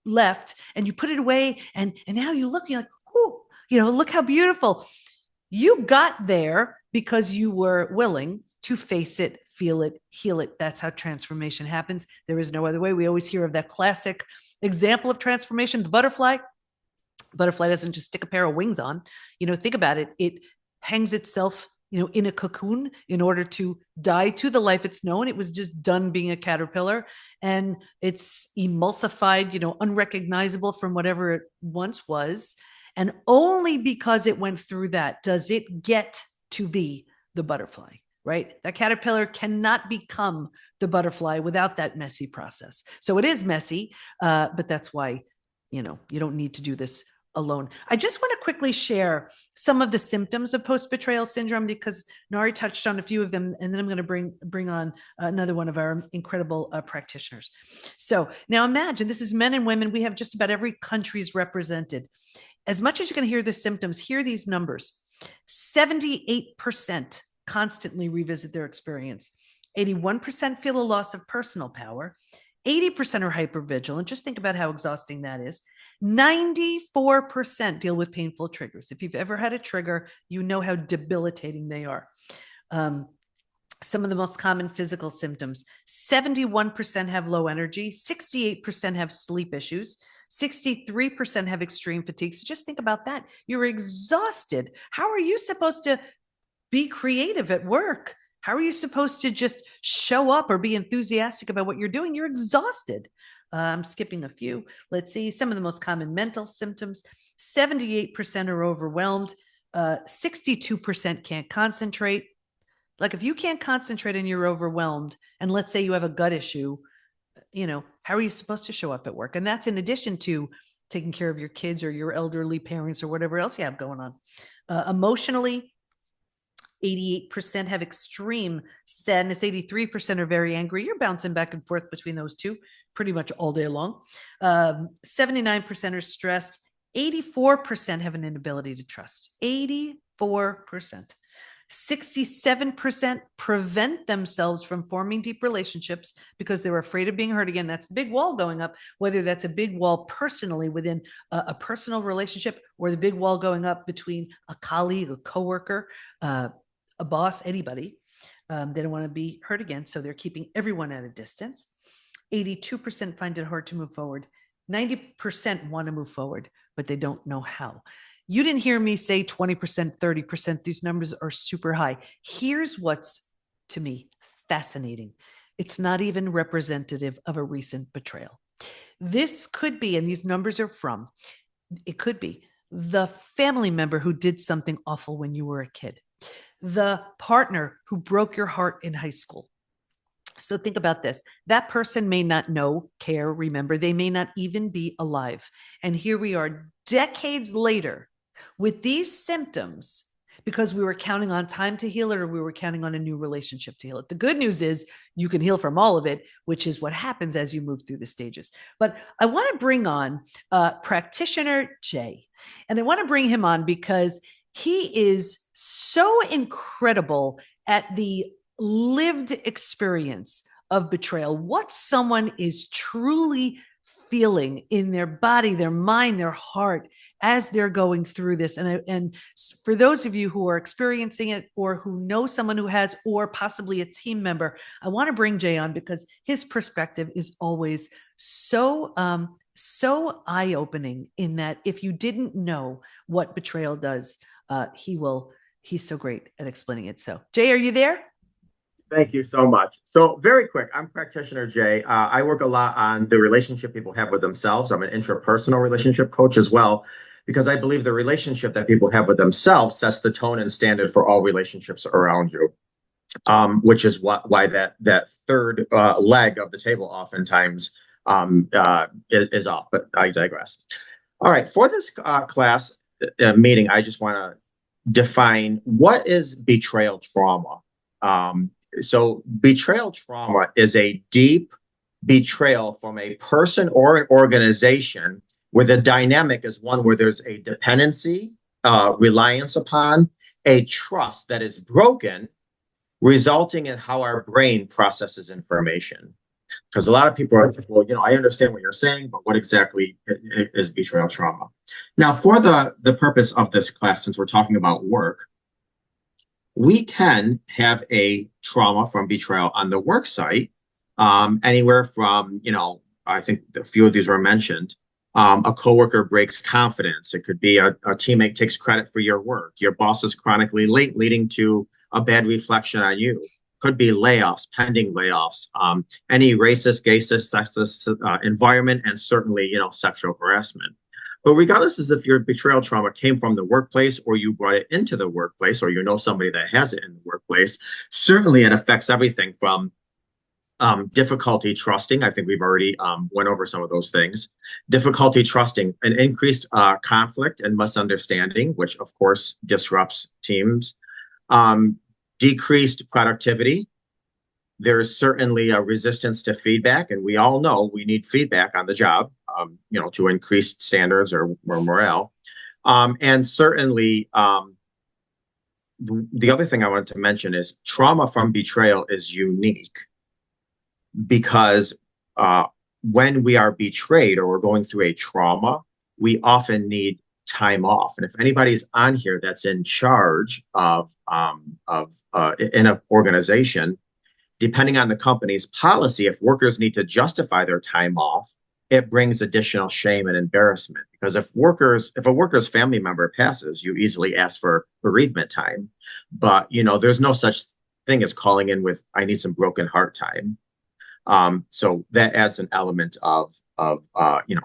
left and you put it away. And now you look, you're like, oh, look how beautiful. You got there because you were willing to face it, feel it, heal it. That's how transformation happens. There is no other way. We always hear of that classic example of transformation, the butterfly. Butterfly doesn't just stick a pair of wings on. Think about it. It hangs itself, in a cocoon in order to die to the life it's known. It was just done being a caterpillar, and it's emulsified, unrecognizable from whatever it once was. And only because it went through that does it get to be the butterfly, right? That caterpillar cannot become the butterfly without that messy process. So it is messy, but that's why, you don't need to do this alone. I just want to quickly share some of the symptoms of post-betrayal syndrome, because Nari touched on a few of them, and then I'm going to bring on another one of our incredible practitioners. So now imagine, this is men and women. We have just about every country's represented. as much as you can hear the symptoms, hear these numbers. 78% constantly revisit their experience. 81% feel a loss of personal power. 80% are hypervigilant. Just think about how exhausting that is. 94% deal with painful triggers. If you've ever had a trigger, you know how debilitating they are. Some of the most common physical symptoms: 71% have low energy, 68% have sleep issues, 63% have extreme fatigue. So just think about that. You're exhausted. How are you supposed to be creative at work? How are you supposed to just show up or be enthusiastic about what you're doing? You're exhausted. I'm skipping a few. Let's see some of the most common mental symptoms. 78% are overwhelmed. 62% can't concentrate. Like if you can't concentrate and you're overwhelmed, and let's say you have a gut issue, how are you supposed to show up at work? And that's in addition to taking care of your kids or your elderly parents or whatever else you have going on. Emotionally, 88% have extreme sadness. 83% are very angry. You're bouncing back and forth between those two pretty much all day long. 79% are stressed. 84% have an inability to trust. 84%. 67% prevent themselves from forming deep relationships because they're afraid of being hurt again. That's the big wall going up, whether that's a big wall personally within a personal relationship or the big wall going up between a colleague, a coworker, a boss, anybody. They don't want to be hurt again, so they're keeping everyone at a distance. 82% find it hard to move forward. 90% want to move forward, but they don't know how. You didn't hear me say 20%, 30%. These numbers are super high. Here's what's, to me, fascinating. It's not even representative of a recent betrayal. This could be, and these numbers are from, it could be the family member who did something awful when you were a kid, the partner who broke your heart in high school. So think about this. That person may not know, care, remember. They may not even be alive. And here we are decades later with these symptoms because we were counting on time to heal it or we were counting on a new relationship to heal it. The good news is you can heal from all of it, which is what happens as you move through the stages. But I want to bring on practitioner Jay. And I want to bring him on because he is so incredible at the lived experience of betrayal, what someone is truly feeling in their body, their mind, their heart as they're going through this. And for those of you who are experiencing it or who know someone who has, or possibly a team member, I want to bring Jay on because his perspective is always so eye-opening in that if you didn't know what betrayal does, he's so great at explaining it. So Jay, are you there? Thank you so much. So very quick, I'm practitioner Jay. I work a lot on the relationship people have with themselves. I'm an intrapersonal relationship coach as well, because I believe the relationship that people have with themselves sets the tone and standard for all relationships around you, which is why that third leg of the table oftentimes is off, but I digress. All right, for this class meeting, I just want to define what is betrayal trauma. So betrayal trauma is a deep betrayal from a person or an organization where the dynamic is one where there's a dependency, reliance upon, a trust that is broken, resulting in how our brain processes information. Because a lot of people are like, well, I understand what you're saying, but what exactly is betrayal trauma? Now, for the purpose of this class, since we're talking about work, we can have a trauma from betrayal on the work site, anywhere from, I think a few of these were mentioned. A coworker breaks confidence. It could be a teammate takes credit for your work. Your boss is chronically late, leading to a bad reflection on you. Could be layoffs, pending layoffs, any racist, gayist, sexist environment, and certainly, sexual harassment. But regardless as if your betrayal trauma came from the workplace or you brought it into the workplace or somebody that has it in the workplace, certainly it affects everything from difficulty trusting. I think we've already went over some of those things. Difficulty trusting, an increased conflict and misunderstanding, which of course disrupts teams. Decreased productivity. There's certainly a resistance to feedback, and we all know we need feedback on the job, to increase standards or morale. And certainly, the other thing I wanted to mention is trauma from betrayal is unique because when we are betrayed or we're going through a trauma, we often need time off. And if anybody's on here that's in charge of in an organization, depending on the company's policy, if workers need to justify their time off, it brings additional shame and embarrassment. Because if a worker's family member passes, you easily ask for bereavement time. But there's no such thing as calling in with "I need some broken heart time." So that adds an element of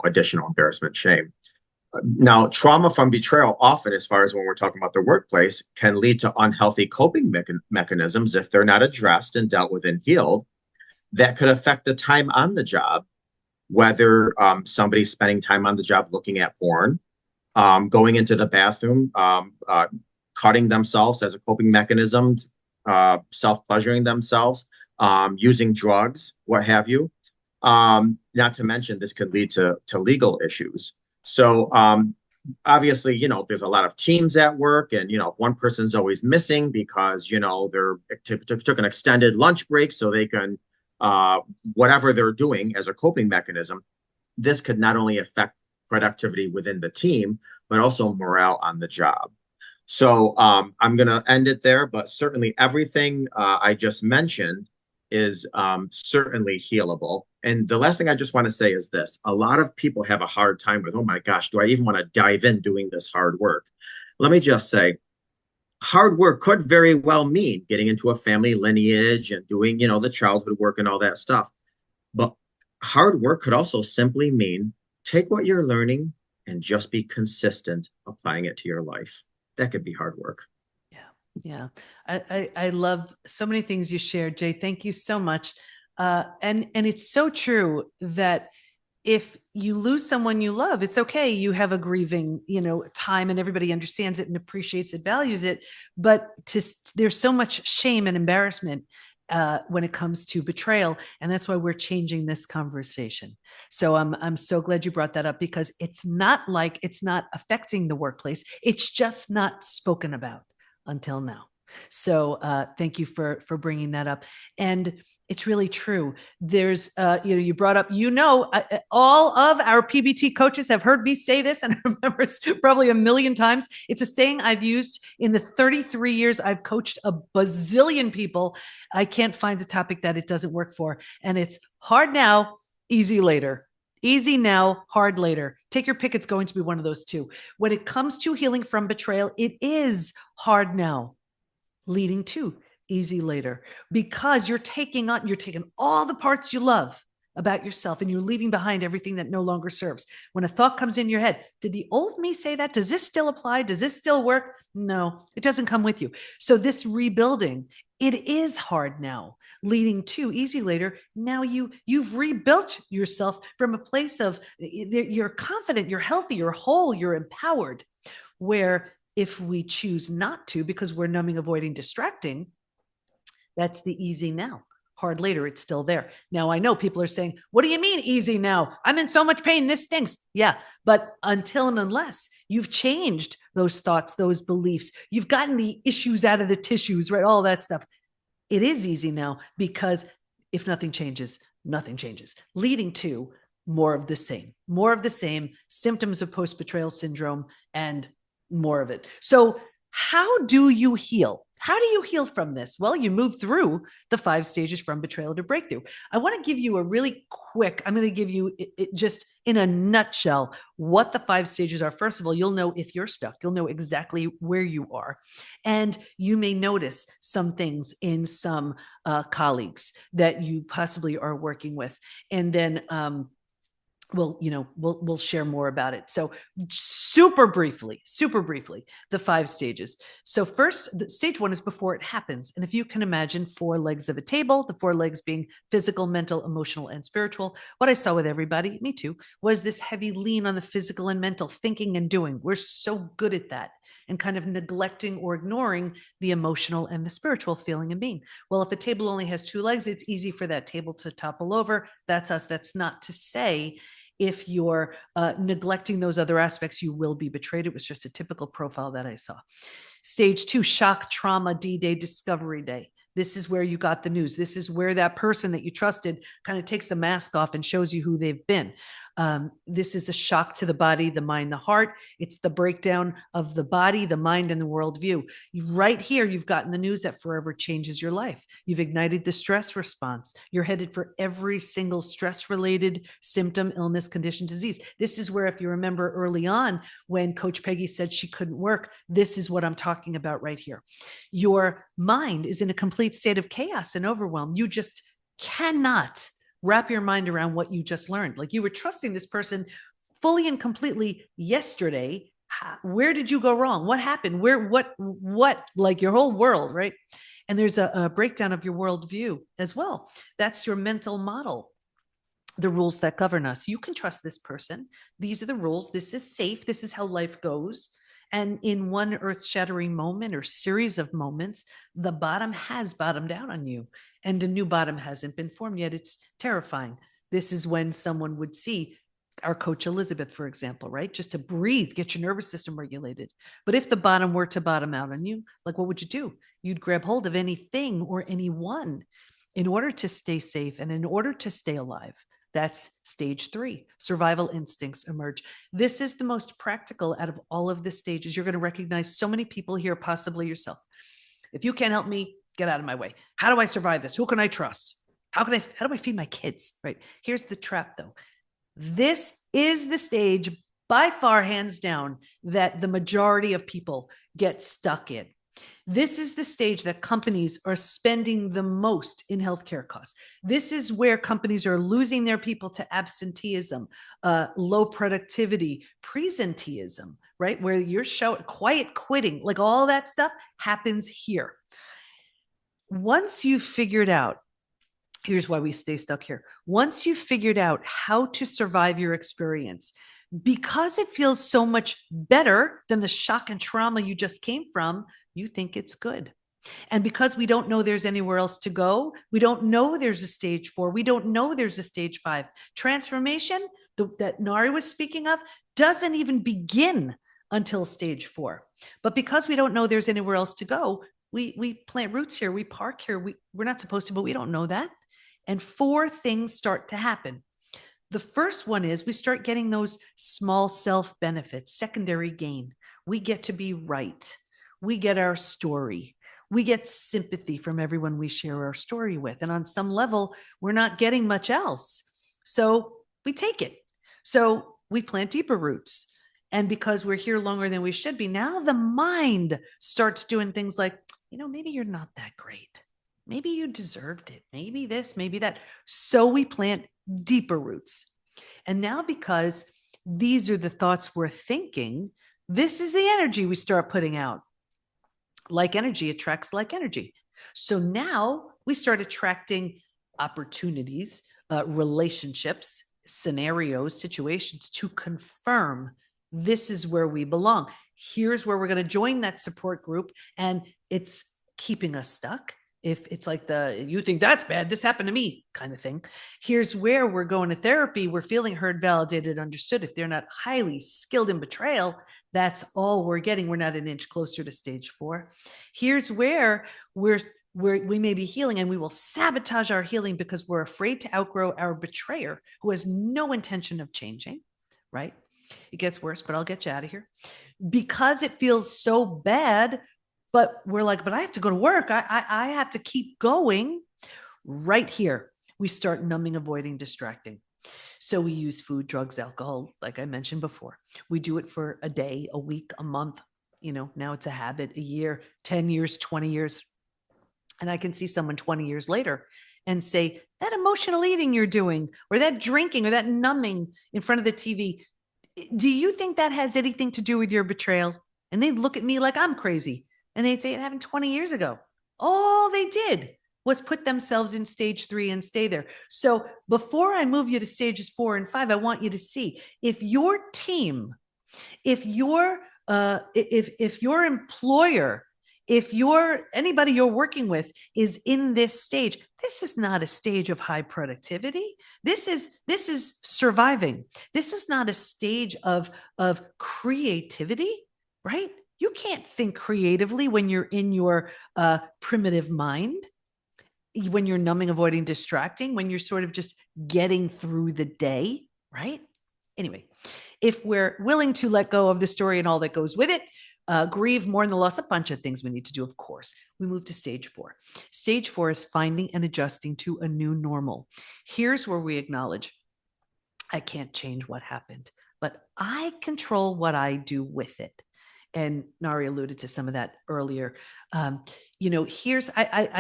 additional embarrassment, shame. Now, trauma from betrayal often, as far as when we're talking about the workplace, can lead to unhealthy coping mechanisms if they're not addressed and dealt with and healed. That could affect the time on the job, whether somebody's spending time on the job looking at porn, going into the bathroom, cutting themselves as a coping mechanism, self-pleasuring themselves, using drugs, what have you. Not to mention, this could lead to legal issues. So obviously, there's a lot of teams at work, and one person's always missing because they're took an extended lunch break so they can whatever they're doing as a coping mechanism. This could not only affect productivity within the team, but also morale on the job. So I'm going to end it there, but certainly everything I just mentioned is certainly healable. And the last thing I just want to say is this. A lot of people have a hard time with, oh my gosh, do I even want to dive in doing this hard work? Let me just say, hard work could very well mean getting into a family lineage and doing, the childhood work and all that stuff. But hard work could also simply mean take what you're learning and just be consistent applying it to your life. That could be hard work. Yeah. I love so many things you shared, Jay. Thank you so much. And it's so true that if you lose someone you love, it's okay. You have a grieving, time, and everybody understands it and appreciates it, values it. But there's so much shame and embarrassment when it comes to betrayal. And that's why we're changing this conversation. So I'm so glad you brought that up, because it's not like it's not affecting the workplace. It's just not spoken about until now. So thank you for bringing that up. And it's really true. There's, you brought up, all of our PBT coaches have heard me say this, and I remember it's probably a million times. It's a saying I've used in the 33 years I've coached a bazillion people. I can't find a topic that it doesn't work for. And it's hard now, easy later. Easy now, hard later. Take your pick. It's going to be one of those two. When it comes to healing from betrayal, it is hard now, leading to easy later, because you're taking all the parts you love about yourself and you're leaving behind everything that no longer serves. When a thought comes in your head, did the old me say that? Does this still apply? Does this still work? No, it doesn't come with you. So this rebuilding, it is hard now, leading to easy later. Now you've rebuilt yourself from a place of you're confident, you're healthy, you're whole, you're empowered. Where if we choose not to, because we're numbing, avoiding, distracting, that's the easy now. Hard later, it's still there. Now, I know people are saying, what do you mean easy now? I'm in so much pain. This stinks. Yeah. But until and unless you've changed those thoughts, those beliefs, you've gotten the issues out of the tissues, right? All that stuff. It is easy now, because if nothing changes, nothing changes, leading to more of the same symptoms of post-betrayal syndrome and more of it. So how do you heal? How do you heal from this? Well, you move through the 5 stages from betrayal to breakthrough. I want to give you a really quick, I'm going to give you it just in a nutshell what the 5 stages are. First of all, you'll know if you're stuck. You'll know exactly where you are. And you may notice some things in some colleagues that you possibly are working with. And then we'll share more about it. So super briefly, the 5 stages. So first, stage 1 is before it happens. And if you can imagine 4 legs of a table, the 4 legs being physical, mental, emotional, and spiritual, what I saw with everybody, me too, was this heavy lean on the physical and mental thinking and doing. We're so good at that, and kind of neglecting or ignoring the emotional and the spiritual feeling and being. Well, if a table only has 2 legs, it's easy for that table to topple over. That's us. That's not to say If you're neglecting those other aspects, you will be betrayed. It was just a typical profile that I saw. Stage 2, shock, trauma, D-Day, discovery day. This is where you got the news. This is where that person that you trusted kind of takes the mask off and shows you who they've been. This is a shock to the body, the mind, the heart. It's the breakdown of the body, the mind, and the worldview. Right here, you've gotten the news that forever changes your life. You've ignited the stress response. You're headed for every single stress-related symptom, illness, condition, disease. This is where, if you remember early on, when Coach Peggy said she couldn't work, this is what I'm talking about right here. Your mind is in a complete state of chaos and overwhelm. You just cannot wrap your mind around what you just learned. Like, you were trusting this person fully and completely yesterday. Where did you go wrong? What happened? What, like your whole world, right? And there's a breakdown of your worldview as well. That's your mental model, the rules that govern us. You can trust this person. These are the rules. This is safe. This is how life goes. And in one earth-shattering moment or series of moments, the bottom has bottomed out on you, and a new bottom hasn't been formed yet. It's terrifying. This is when someone would see our coach Elizabeth, for example, right? Just to breathe, get your nervous system regulated. But if the bottom were to bottom out on you, like, what would you do? You'd grab hold of anything or anyone in order to stay safe and in order to stay alive. That's stage 3. Survival instincts emerge. This is the most practical out of all of the stages. You're going to recognize so many people here, possibly yourself. If you can't help me, get out of my way. How do I survive this? Who can I trust? How do I feed my kids? Right? Here's the trap, though. This is the stage, by far, hands down, that the majority of people get stuck in. This is the stage that companies are spending the most in healthcare costs. This is where companies are losing their people to absenteeism, low productivity, presenteeism, right? Where you're quiet quitting, like all that stuff happens here. Once you've figured out, here's why we stay stuck here. Once you've figured out how to survive your experience, because it feels so much better than the shock and trauma you just came from, you think it's good. And because we don't know there's anywhere else to go, we don't know there's a stage 4, we don't know there's a stage 5. Transformation that Nari was speaking of doesn't even begin until stage 4. But because we don't know there's anywhere else to go, we plant roots here, we park here. We're not supposed to, but we don't know that. And 4 things start to happen. The first one is we start getting those small self benefits, secondary gain. We get to be right. We get our story. We get sympathy from everyone we share our story with. And on some level, we're not getting much else. So we take it. So we plant deeper roots. And because we're here longer than we should be, now the mind starts doing things like, maybe you're not that great. Maybe you deserved it. Maybe this, maybe that. So we plant deeper roots. And now, because these are the thoughts we're thinking, this is the energy we start putting out. Like energy attracts like energy. So now we start attracting opportunities, relationships, scenarios, situations to confirm this is where we belong. Here's where we're going to join that support group. And it's keeping us stuck. If it's like you think that's bad, this happened to me kind of thing. Here's where we're going to therapy. We're feeling heard, validated, understood. If they're not highly skilled in betrayal, that's all we're getting. We're not an inch closer to stage 4. Here's where we may be healing, and we will sabotage our healing because we're afraid to outgrow our betrayer who has no intention of changing, right? It gets worse, but I'll get you out of here. Because it feels so bad, but we're like, but I have to go to work. I have to keep going. Right here, we start numbing, avoiding, distracting. So we use food, drugs, alcohol, like I mentioned before. We do it for a day, a week, a month. Now it's a habit, a year, 10 years, 20 years. And I can see someone 20 years later and say, that emotional eating you're doing, or that drinking, or that numbing in front of the TV, do you think that has anything to do with your betrayal? And they'd look at me like I'm crazy. And they'd say it happened 20 years ago. All they did was put themselves in stage 3 and stay there. So before I move you to stages 4 and 5, I want you to see if your team, if your employer If anybody you're working with is in this stage, this is not a stage of high productivity. This is surviving. This is not a stage of creativity, right? You can't think creatively when you're in your primitive mind, when you're numbing, avoiding, distracting, when you're sort of just getting through the day, right? Anyway, if we're willing to let go of the story and all that goes with it, grieve, mourn the loss, a bunch of things we need to do, of course, we move to stage 4. Stage 4 is finding and adjusting to a new normal. Here's where we acknowledge, I can't change what happened, but I control what I do with it. And Nari alluded to some of that earlier. I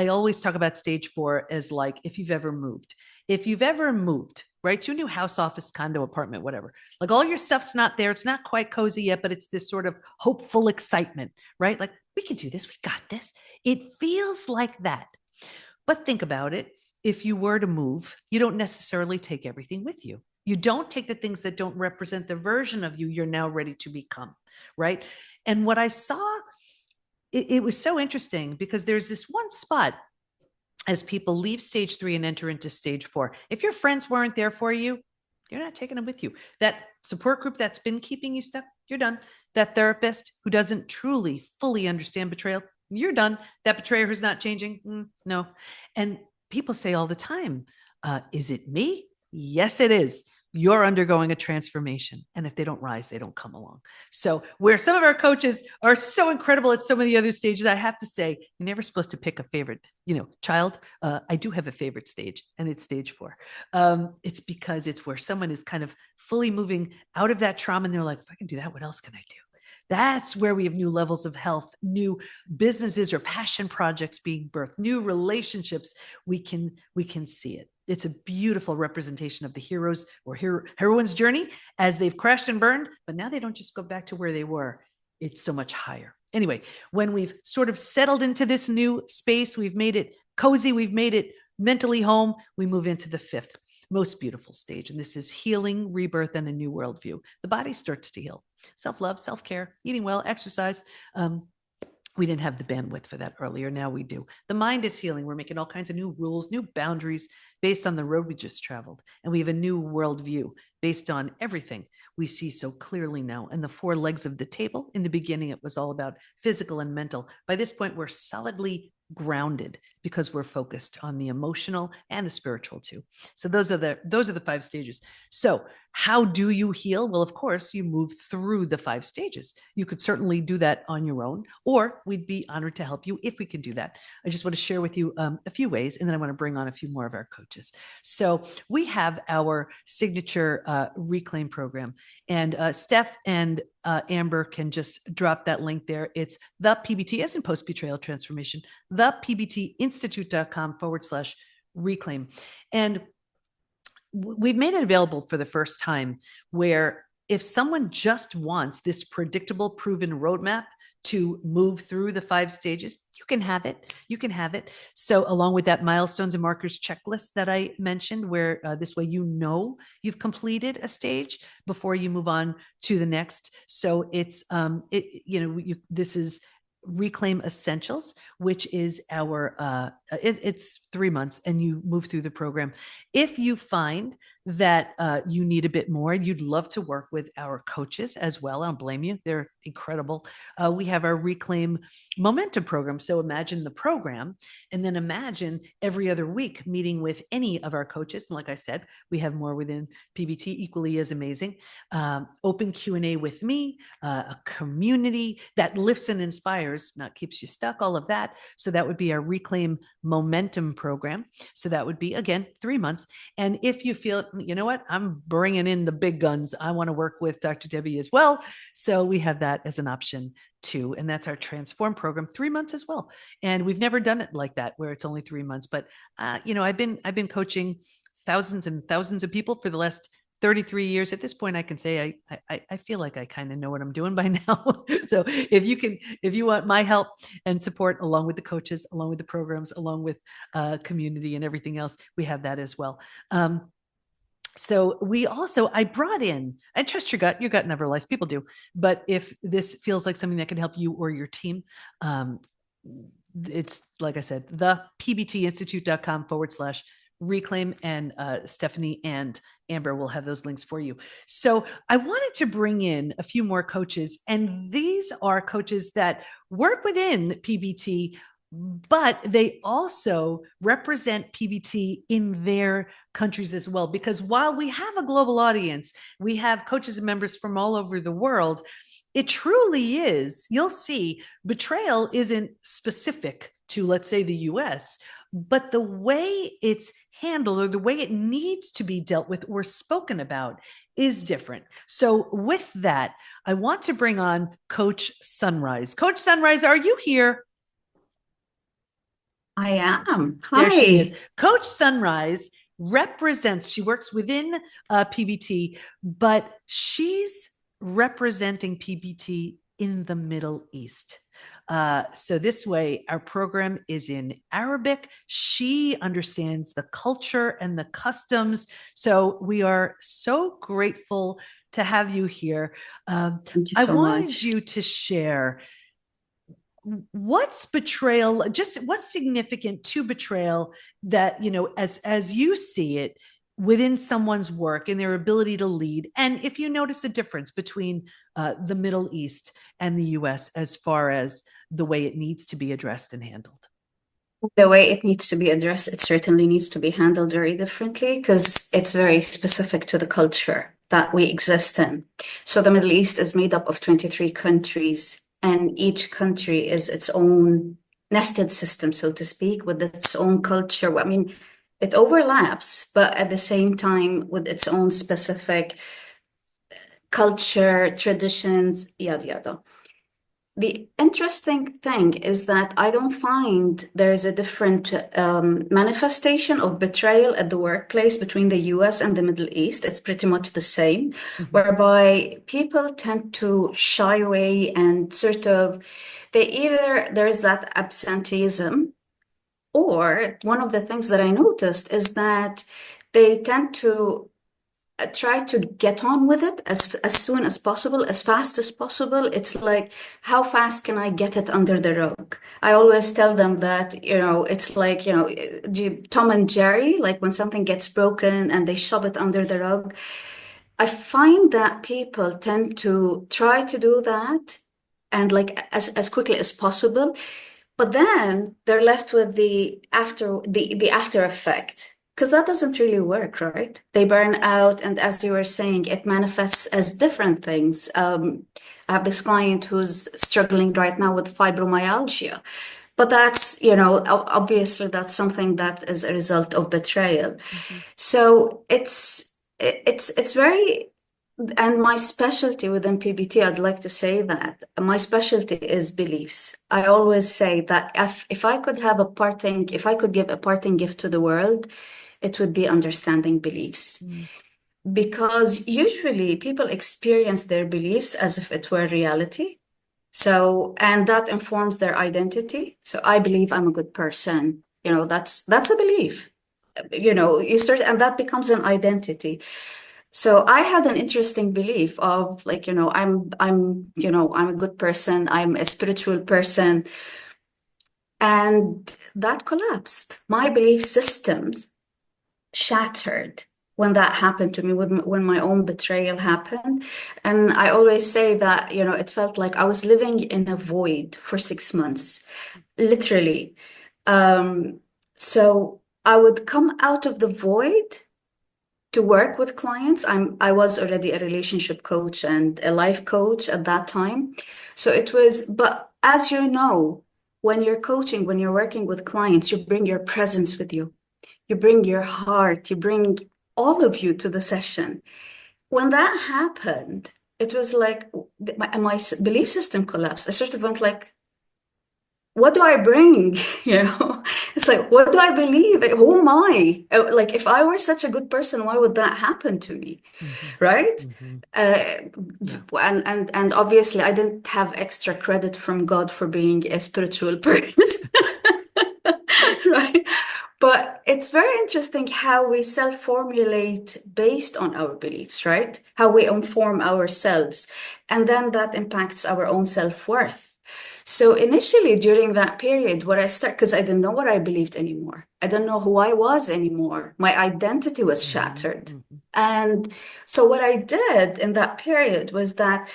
always talk about stage 4 as like, if you've ever moved, right, to a new house, office, condo, apartment, whatever, like all your stuff's not there. It's not quite cozy yet, but it's this sort of hopeful excitement, right? Like, we can do this. We got this. It feels like that. But think about it. If you were to move, you don't necessarily take everything with you. You don't take the things that don't represent the version of you you're now ready to become, right? And what I saw, it was so interesting because there's this one spot as people leave stage 3 and enter into stage 4. If your friends weren't there for you, you're not taking them with you. That support group that's been keeping you stuck, you're done. That therapist who doesn't truly, fully understand betrayal, you're done. That betrayer who's not changing, no. And people say all the time, is it me? Yes, it is. You're undergoing a transformation. And if they don't rise, they don't come along. So where some of our coaches are so incredible at some of the other stages, I have to say, you're never supposed to pick a favorite, child. I do have a favorite stage, and it's stage 4. It's because it's where someone is kind of fully moving out of that trauma. And they're like, if I can do that, what else can I do? That's where we have new levels of health, new businesses or passion projects being birthed, new relationships. We can see it. It's a beautiful representation of the heroes or heroines' journey as they've crashed and burned, but now they don't just go back to where they were. It's so much higher. Anyway, when we've sort of settled into this new space, we've made it cozy, we've made it mentally home, we move into the 5th most beautiful stage. And this is healing, rebirth, and a new worldview. The body starts to heal. Self-love, self-care, eating well, exercise. We didn't have the bandwidth for that earlier. Now we do. The mind is healing. We're making all kinds of new rules, new boundaries based on the road we just traveled. And we have a new worldview based on everything we see so clearly now. And the 4 legs of the table, in the beginning, it was all about physical and mental. By this point, we're solidly grounded because we're focused on the emotional and the spiritual too. So those are the 5 stages. So how do you heal? Well, of course, you move through the 5 stages. You could certainly do that on your own, or we'd be honored to help you if we can do that. I just want to share with you a few ways, and then I want to bring on a few more of our coaches. So we have our signature Reclaim program, and Steph and Amber can just drop that link there. It's the PBT, as in post-betrayal transformation, thepbtinstitute.com/reclaim. And we've made it available for the first time where if someone just wants this predictable, proven roadmap to move through the 5 stages, you can have it. You can have it. So along with that milestones and markers checklist that I mentioned, where this way you've completed a stage before you move on to the next. So it's this is Reclaim Essentials, which is our it's 3 months, and you move through the program. If you find that you need a bit more, you'd love to work with our coaches as well. I don't blame you. They're incredible. We have our Reclaim Momentum program. So imagine the program, and then imagine every other week meeting with any of our coaches. And like I said, we have more within PBT, equally as amazing. Open Q&A with me, a community that lifts and inspires, not keeps you stuck, all of that. So that would be our Reclaim Momentum program. So that would be, again, 3 months. And if you feel, you know what, I'm bringing in the big guns, I want to work with Dr. Debi as well. So we have that as an option too. And that's our Transform program, 3 months as well. And we've never done it like that, where it's only 3 months. But, I've been coaching thousands and thousands of people for the last 33 years. At this point, I can say I feel like I kind of know what I'm doing by now. So if you want my help and support, along with the coaches, along with the programs, along with community and everything else, we have that as well. So I brought in, and trust your gut never lies, people do. But if this feels like something that can help you or your team, it's like I said, the pbtinstitute.com/reclaim, and Stephanie and Amber will have those links for you. So I wanted to bring in a few more coaches, and these are coaches that work within PBT, but they also represent PBT in their countries as well. Because while we have a global audience, we have coaches and members from all over the world. It truly is. You'll see betrayal isn't specific to, let's say, the US, but the way it's handled or the way it needs to be dealt with or spoken about is different. So with that, I want to bring on Coach Sunrise. Coach Sunrise, are you here? I am. Hi. There she is. Coach Sunrise represents, she works within PBT, but she's representing PBT in the Middle East. So this way, our program is in Arabic. She understands the culture and the customs. So we are so grateful to have you here. Thank you I so wanted much. you to share what's betrayal, just what's significant to betrayal that, you know, as you see it within someone's work and their ability to lead. And if you notice a difference between the Middle East and the US as far as the way it needs to be addressed and handled. The way it needs to be addressed, it certainly needs to be handled very differently because it's very specific to the culture that we exist in. So the Middle East is made up of 23 countries, and each country is its own nested system, so to speak, with its own culture. I mean, it overlaps, but at the same time with its own specific culture, traditions, yada, yada. The interesting thing is that I don't find there is a different manifestation of betrayal at the workplace between the US and the Middle East. It's pretty much the same, whereby people tend to shy away and sort of, there's that absenteeism, or one of the things that I noticed is that they tend to try to get on with it as soon as possible, as fast as possible. It's like, how fast can I get it under the rug? I always tell them that, you know, it's like, you know, Tom and Jerry, like when something gets broken and they shove it under the rug. I find that people tend to try to do that and like as quickly as possible, but then they're left with the after effect. Because that doesn't really work, right? They burn out, and as you were saying, it manifests as different things. I have this client who's struggling right now with fibromyalgia, but that's, you know, obviously that's something that is a result of betrayal. So it's very, and my specialty within PBT, I'd like to say that my specialty is beliefs. I always say that if I could have if I could give a parting gift to the world, it would be understanding beliefs. Because usually people experience their beliefs as if it were reality. So, and that informs their identity. So I believe I'm a good person. You know, that's a belief. You know, you start, and that becomes an identity. So I had an interesting belief of like, you know, I'm a good person. I'm a spiritual person. And that collapsed. My belief systems shattered when that happened to me, when my own betrayal happened. And I always say that, you know, it felt like I was living in a void for 6 months, literally. So I would come out of the void to work with clients. I was already a relationship coach and a life coach at that time. So it was, but as you know, when you're coaching, when you're working with clients, you bring your presence with you. You bring your heart, you bring all of you to the session. When that happened, it was like my belief system collapsed. I sort of went like, what do I bring? You know, it's like, what do I believe? Who am I? Like, if I were such a good person, why would that happen to me? Right? And obviously I didn't have extra credit from God for being a spiritual person. Right? But it's very interesting how we self-formulate based on our beliefs, right? How we inform ourselves. And then that impacts our own self-worth. So initially during that period, what I started, because I didn't know what I believed anymore. I didn't know who I was anymore. My identity was shattered. Mm-hmm. And so what I did in that period was that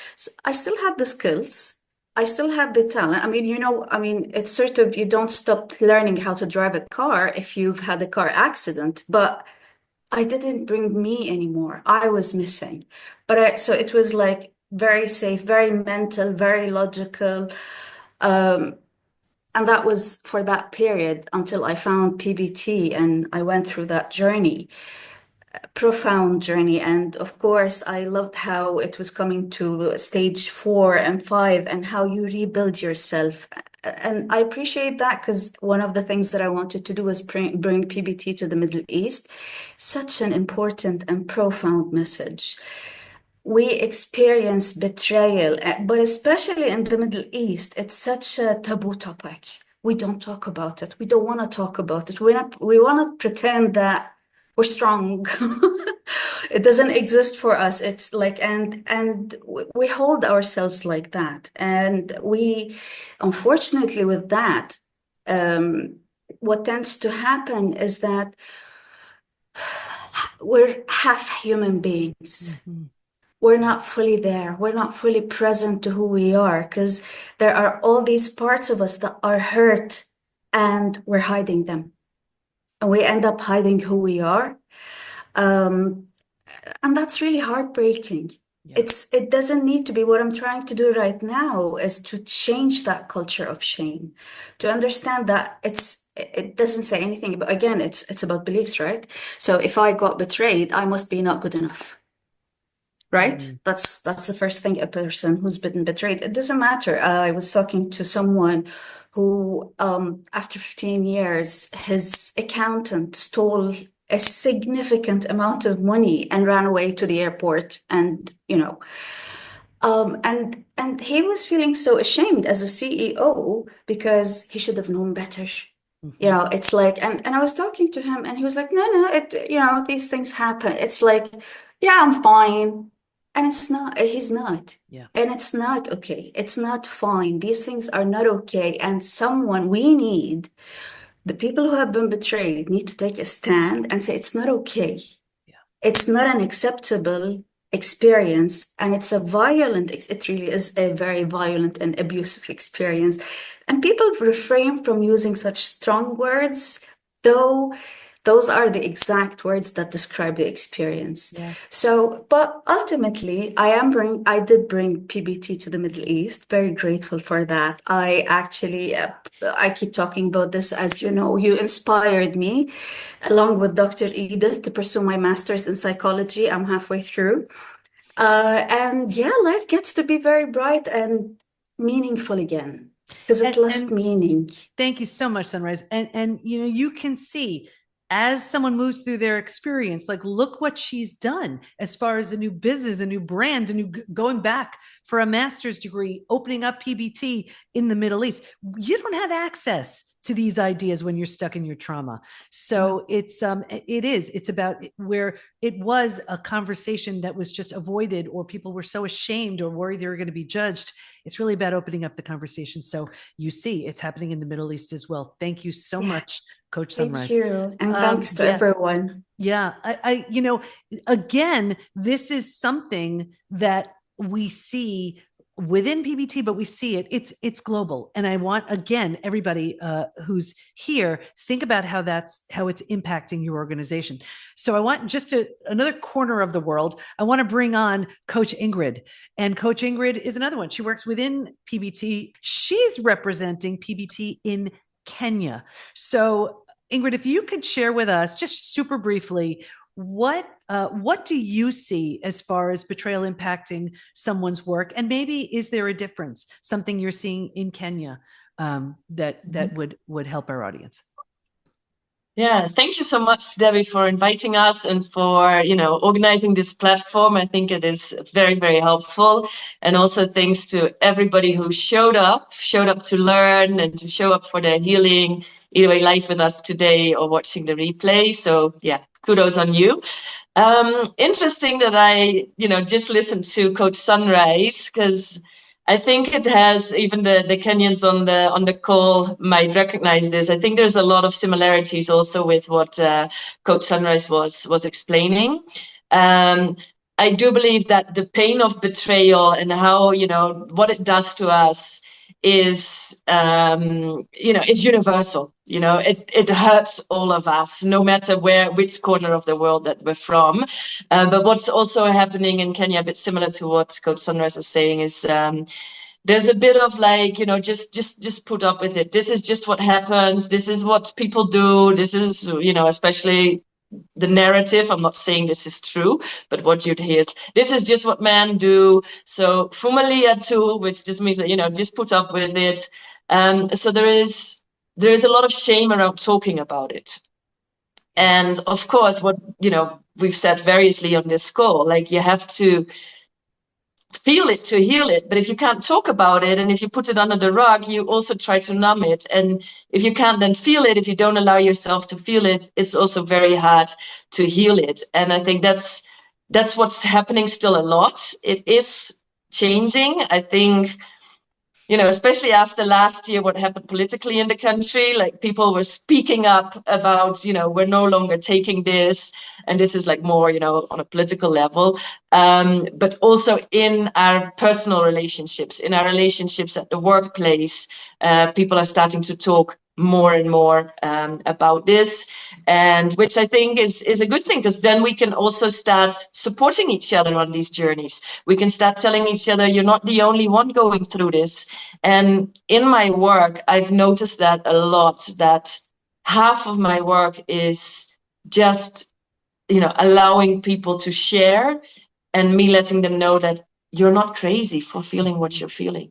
I still had the skills. I still had the talent. I mean, it's sort of, you don't stop learning how to drive a car if you've had a car accident, but I didn't bring me anymore. I was missing. So it was like very safe, very mental, very logical. And that was for that period until I found PBT and I went through that journey, profound journey. And of course, I loved how it was coming to stage 4 and 5 and how you rebuild yourself. And I appreciate that because one of the things that I wanted to do was bring PBT to the Middle East. Such an important and profound message. We experience betrayal, but especially in the Middle East, it's such a taboo topic. We don't talk about it. We don't want to talk about it. We want to pretend that we're strong. It doesn't exist for us. It's like, and we hold ourselves like that. And we, unfortunately, with that, what tends to happen is that we're half human beings. Mm-hmm. We're not fully there. We're not fully present to who we are because there are all these parts of us that are hurt and we're hiding them. And we end up hiding who we are. And that's really heartbreaking. Yeah. It doesn't need to be. What I'm trying to do right now is to change that culture of shame, to understand that it doesn't say anything about, again, it's about beliefs, right? So if I got betrayed, I must be not good enough. Right? Mm-hmm. That's the first thing, a person who's been betrayed. It doesn't matter. I was talking to someone who, after 15 years, his accountant stole a significant amount of money and ran away to the airport. And, and he was feeling so ashamed as a CEO because he should have known better. Mm-hmm. It's like, and I was talking to him and he was like, no, these things happen. It's like, yeah, I'm fine. And it's not, he's not. Yeah. And it's not okay. It's not fine. These things are not okay. And the people who have been betrayed need to take a stand and say, it's not okay. Yeah. It's not an acceptable experience. And it really is a very violent and abusive experience. And people refrain from using such strong words, though those are the exact words that describe the experience. Yeah. So, but ultimately, I did bring PBT to the Middle East. Very grateful for that. I actually, I keep talking about this, as you know, you inspired me, along with Dr. Edith, to pursue my master's in psychology. I'm halfway through. And yeah, life gets to be very bright and meaningful again because it lost meaning. Thank you so much, Sunrise. And you can see as someone moves through their experience, like, look what she's done as far as a new business, a new brand, going back for a master's degree, opening up PBT in the Middle East. You don't have access to these ideas when you're stuck in your trauma. So it's about where it was a conversation that was just avoided, or people were so ashamed or worried they were going to be judged. It's really about opening up the conversation. So you see it's happening in the Middle East as well. Thank you so much, Coach Sunrise. Thank you. And thanks to everyone. Yeah. Again, this is something that we see within PBT, but we see it's global. And I want, again, everybody who's here, think about how it's impacting your organization. So I want just another corner of the world. I want to bring on Coach Ingrid, and Coach Ingrid is another one. She works within PBT. She's representing PBT in Kenya. So Ingrid, if you could share with us just super briefly, what do you see as far as betrayal impacting someone's work? And maybe is there a difference, something you're seeing in Kenya that would help our audience? Yeah, thank you so much, Debbie, for inviting us and for, organizing this platform. I think it is very, very helpful. And also thanks to everybody who showed up to learn and to show up for their healing, either way live with us today or watching the replay. So yeah, kudos on you. Interesting that I, just listened to Coach Sunrise, because I think it has, even the Kenyans on the call might recognize this. I think there's a lot of similarities also with what Coach Sunrise was explaining. I do believe that the pain of betrayal and how, what it does to us is, is universal. It hurts all of us, no matter which corner of the world that we're from. But what's also happening in Kenya, a bit similar to what Coach Sunrise was saying, is there's a bit of like, just put up with it. This is just what happens. This is what people do. This is, especially the narrative. I'm not saying this is true, but what you'd hear, this is just what men do. So fumalia too, which just means that, just put up with it. So there is a lot of shame around talking about it. And of course, what, we've said variously on this call, like you have to feel it to heal it. But if you can't talk about it, and if you put it under the rug, you also try to numb it. And if you can't then feel it, if you don't allow yourself to feel it, it's also very hard to heal it. And I think that's what's happening still a lot. It is changing. I think, especially after last year, what happened politically in the country, like people were speaking up about, we're no longer taking this. And this is like more, on a political level, but also in our personal relationships, in our relationships at the workplace, people are starting to talk more and more about this, and which I think is a good thing, because then we can also start supporting each other on these journeys. We can start telling each other, you're not the only one going through this. And in my work, I've noticed that a lot, that half of my work is just, allowing people to share, and me letting them know that you're not crazy for feeling what you're feeling.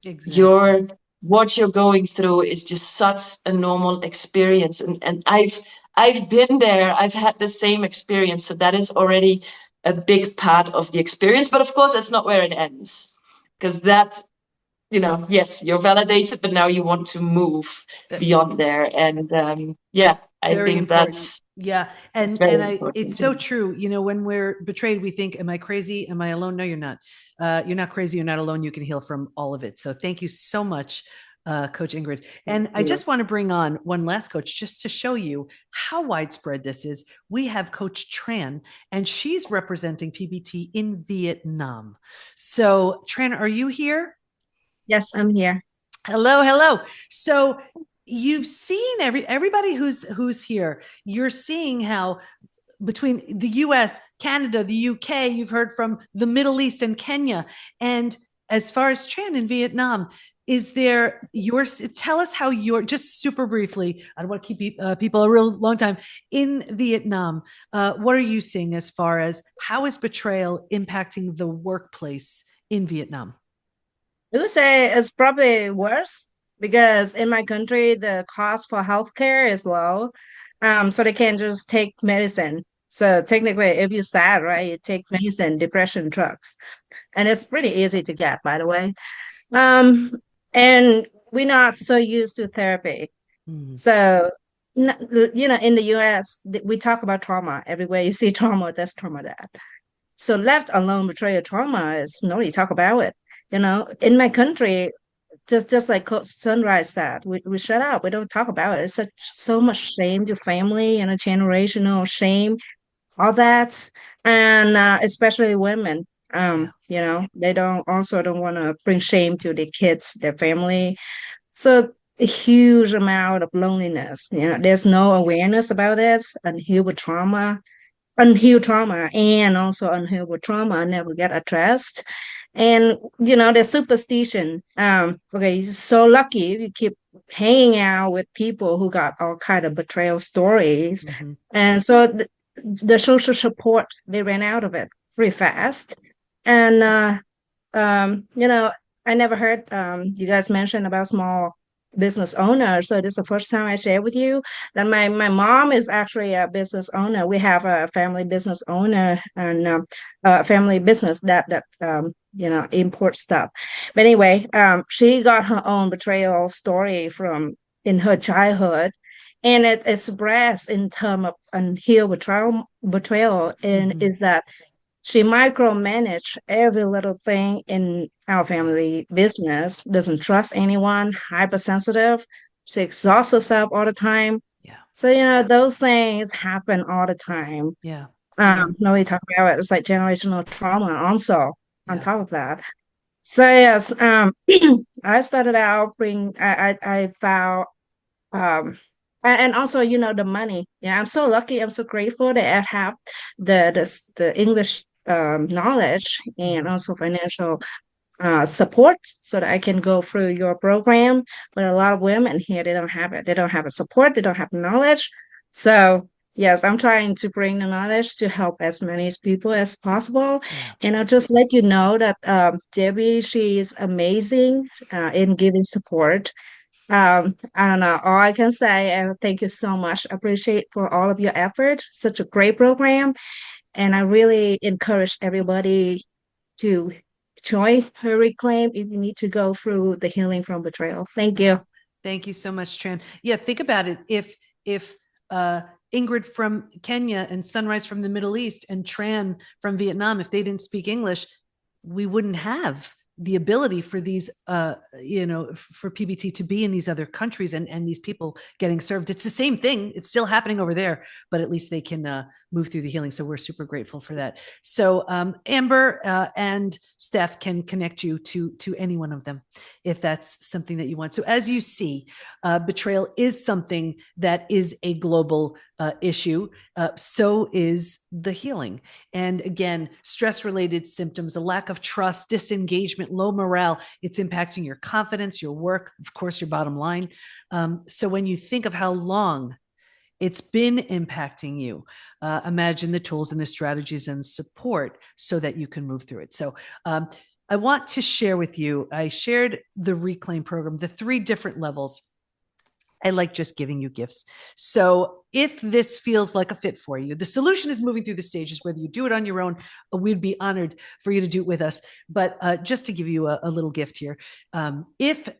Exactly. What you're going through is just such a normal experience. And I've been there. I've had the same experience. So that is already a big part of the experience. But of course, that's not where it ends. Because that, yes, you're validated, but now you want to move beyond there. And I Very think important. that's it's so true. When we're betrayed, we think, am I crazy? Am I alone? No, you're not. You're not crazy. You're not alone. You can heal from all of it. So thank you so much, Coach Ingrid. And I just want to bring on one last coach just to show you how widespread this is. We have Coach Tran, and she's representing PBT in Vietnam. So Tran, are you here? Yes, I'm here. Hello. So you've seen everybody who's here. You're seeing how between the US, Canada, the UK, you've heard from the Middle East and Kenya. And as far as Tran in Vietnam, tell us how just super briefly, I don't want to keep people a real long time, in Vietnam, what are you seeing as far as how is betrayal impacting the workplace in Vietnam? I would say it's probably worse, because in my country, the cost for healthcare is low. So they can just take medicine. So technically, if you're sad, right, you take medicine, depression drugs. And it's pretty easy to get, by the way. And we're not so used to therapy. So, in the US, we talk about trauma. Everywhere you see trauma, that's trauma that. So left alone, betrayal trauma is nobody talk about it. In my country, just like Coach Sunrise said, we shut up. We don't talk about it. It's so much shame to family and a generational shame, all that, and especially women. They don't want to bring shame to their kids, their family. So a huge amount of loneliness. There's no awareness about it. Unhealed trauma, and also unhealed trauma never get addressed. And the superstition. Okay, you're so lucky if you keep hanging out with people who got all kind of betrayal stories. And so the social support, they ran out of it pretty fast. And I never heard you guys mention about small business owner. So this is the first time I share with you that my mom is actually a business owner. We have a family business owner and family business that import stuff. But anyway, she got her own betrayal story in her childhood, and it expressed in terms of unhealed betrayal, and is that She micromanage every little thing in our family business, doesn't trust anyone, hypersensitive. She exhausts herself all the time. Yeah. So, those things happen all the time. Yeah. Nobody talk about it. It's like generational trauma also on Yeah. top of that. So yes, I started out I found and also, the money. Yeah, I'm so lucky. I'm so grateful that I have the English knowledge and also financial support so that I can go through your program. But a lot of women here, they don't have it. They don't have a support. They don't have knowledge. So yes, I'm trying to bring the knowledge to help as many people as possible. Yeah. And I'll just let you know that Debbie, she is amazing in giving support. I don't know. All I can say, and thank you so much. Appreciate for all of your effort. Such a great program. And I really encourage everybody to join her Reclaim if you need to go through the healing from betrayal. Thank you. Thank you so much, Tran. Yeah, think about it. If Ingrid from Kenya and Sunrise from the Middle East and Tran from Vietnam, if they didn't speak English, we wouldn't have the ability for these, for PBT to be in these other countries and these people getting served. It's the same thing. It's still happening over there, but at least they can move through the healing. So we're super grateful for that. So Amber and Steph can connect you to any one of them if that's something that you want. So as you see, betrayal is something that is a global issue. So is the healing. And again, stress-related symptoms, a lack of trust, disengagement, low morale, it's impacting your confidence, your work, of course, your bottom line. So when you think of how long it's been impacting you, imagine the tools and the strategies and support so that you can move through it. So I want to share with you, I shared the Reclaim program, the 3 different levels. I like just giving you gifts. So if this feels like a fit for you, the solution is moving through the stages, whether you do it on your own, we'd be honored for you to do it with us. But just to give you a little gift here, if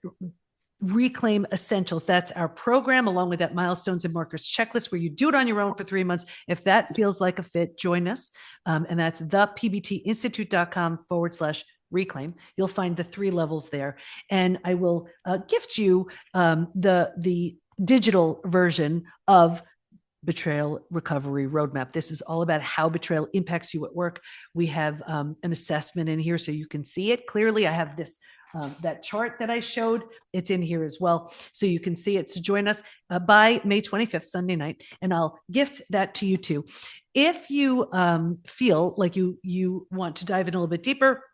Reclaim Essentials, that's our program, along with that milestones and markers checklist where you do it on your own for 3 months. If that feels like a fit, join us. And that's thepbtinstitute.com/Reclaim. You'll find the 3 levels there. And I will gift you the digital version of Betrayal Recovery Roadmap. This is all about how betrayal impacts you at work. We have an assessment in here so you can see it clearly. I have this that chart that I showed, it's in here as well, so you can see it. So join us by May 25th, Sunday night, and I'll gift that to you too. If you feel like you want to dive in a little bit deeper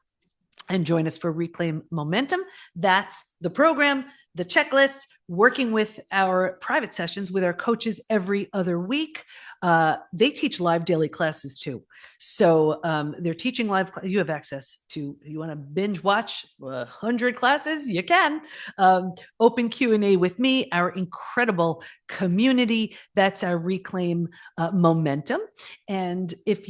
and join us for Reclaim Momentum, that's the program, the checklist, working with our private sessions with our coaches every other week. They teach live daily classes too. So they're teaching live. You have access to, you want to binge watch 100 classes? You can. Open Q&A with me, our incredible community. That's our Reclaim Momentum. And if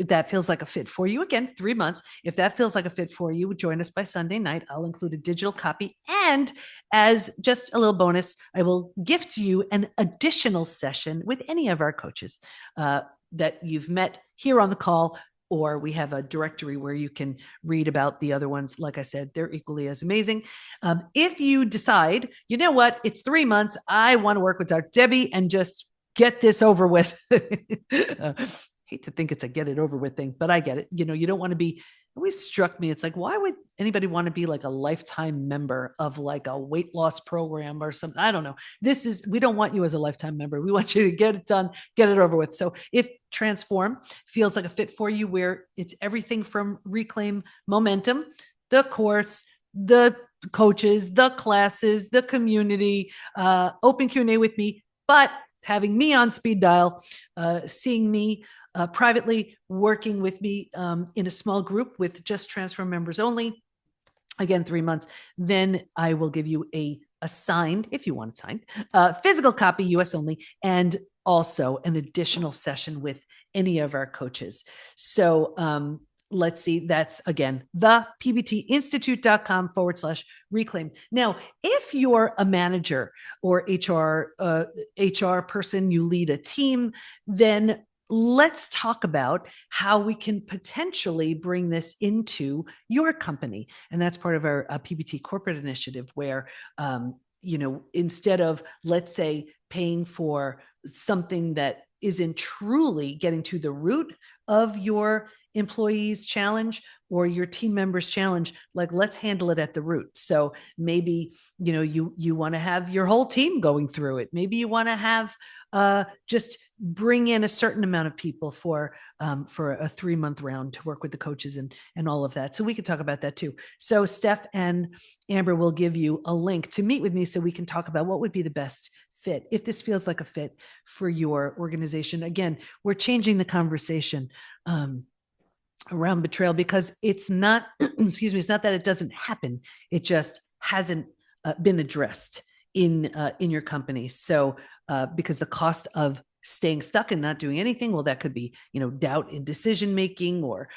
that feels like a fit for you, again, 3 months. If that feels like a fit for you, join us by Sunday night. I'll include a digital copy. And as just a little bonus, I will gift you an additional session with any of our coaches that you've met here on the call, or we have a directory where you can read about the other ones. Like I said, they're equally as amazing. If you decide, you know what, it's 3 months, I want to work with Dr. Debi and just get this over with. Hate to think it's a get it over with thing, but I get it. You don't want to be, always struck me. It's like, why would anybody want to be like a lifetime member of like a weight loss program or something? I don't know. We don't want you as a lifetime member. We want you to get it done, get it over with. So if Transform feels like a fit for you, where it's everything from Reclaim Momentum, the course, the coaches, the classes, the community, open Q&A with me, but having me on speed dial, seeing me privately, working with me in a small group with just Transform members only, again, 3 months, then I will give you a signed, if you want it signed, physical copy, US only, and also an additional session with any of our coaches. So let's see, that's again, thepbtinstitute.com/Reclaim. Now, if you're a manager or HR person, you lead a team, then let's talk about how we can potentially bring this into your company. And that's part of our PBT corporate initiative, where instead of, let's say, paying for something that isn't truly getting to the root of your employees' challenge or your team members' challenge, like, let's handle it at the root. So maybe, you want to have your whole team going through it. Maybe you want to have just bring in a certain amount of people for a 3-month round to work with the coaches and all of that. So we could talk about that too. So Steph and Amber will give you a link to meet with me so we can talk about what would be the best fit, if this feels like a fit for your organization. Again, we're changing the conversation around betrayal, because it's not, it's not that it doesn't happen. It just hasn't been addressed in your company. So because the cost of staying stuck and not doing anything, well, that could be, doubt in decision-making, or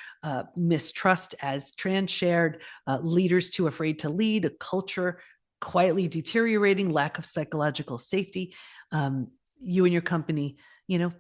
mistrust, as Tran shared, leaders too afraid to lead, a culture quietly deteriorating, lack of psychological safety. You and your company,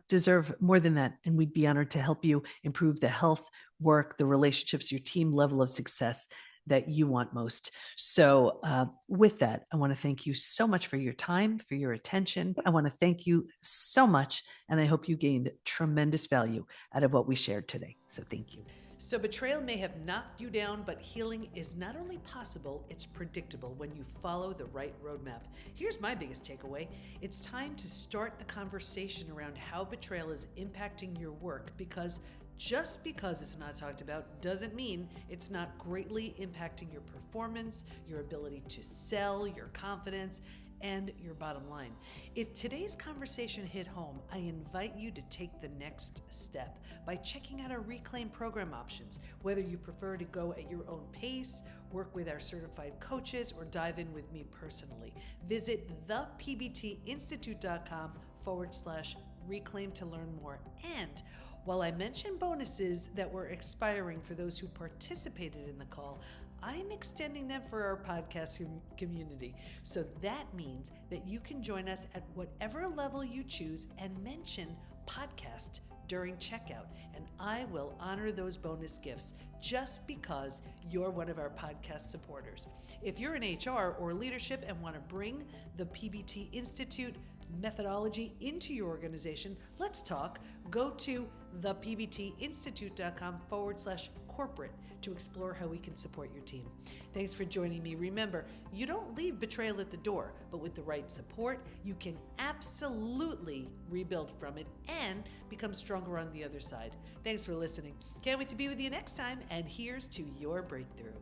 deserve more than that. And we'd be honored to help you improve the health, work, the relationships, your team level of success that you want most. So with that, I want to thank you so much for your time, for your attention. I want to thank you so much. And I hope you gained tremendous value out of what we shared today. So thank you. So betrayal may have knocked you down, but healing is not only possible, it's predictable when you follow the right roadmap. Here's my biggest takeaway. It's time to start the conversation around how betrayal is impacting your work, because just because it's not talked about doesn't mean it's not greatly impacting your performance, your ability to sell, your confidence, and your bottom line. If today's conversation hit home, I invite you to take the next step by checking out our Reclaim program options. Whether you prefer to go at your own pace, work with our certified coaches, or dive in with me personally, visit thepbtinstitute.com/reclaim to learn more. And while I mentioned bonuses that were expiring for those who participated in the call, I'm extending them for our podcast community. So that means that you can join us at whatever level you choose and mention podcast during checkout, and I will honor those bonus gifts just because you're one of our podcast supporters. If you're in HR or leadership and want to bring the PBT Institute methodology into your organization, let's talk. Go to thepbtinstitute.com/corporate to explore how we can support your team. Thanks for joining me. Remember, you don't leave betrayal at the door, but with the right support, you can absolutely rebuild from it and become stronger on the other side. Thanks for listening. Can't wait to be with you next time, and here's to your breakthrough.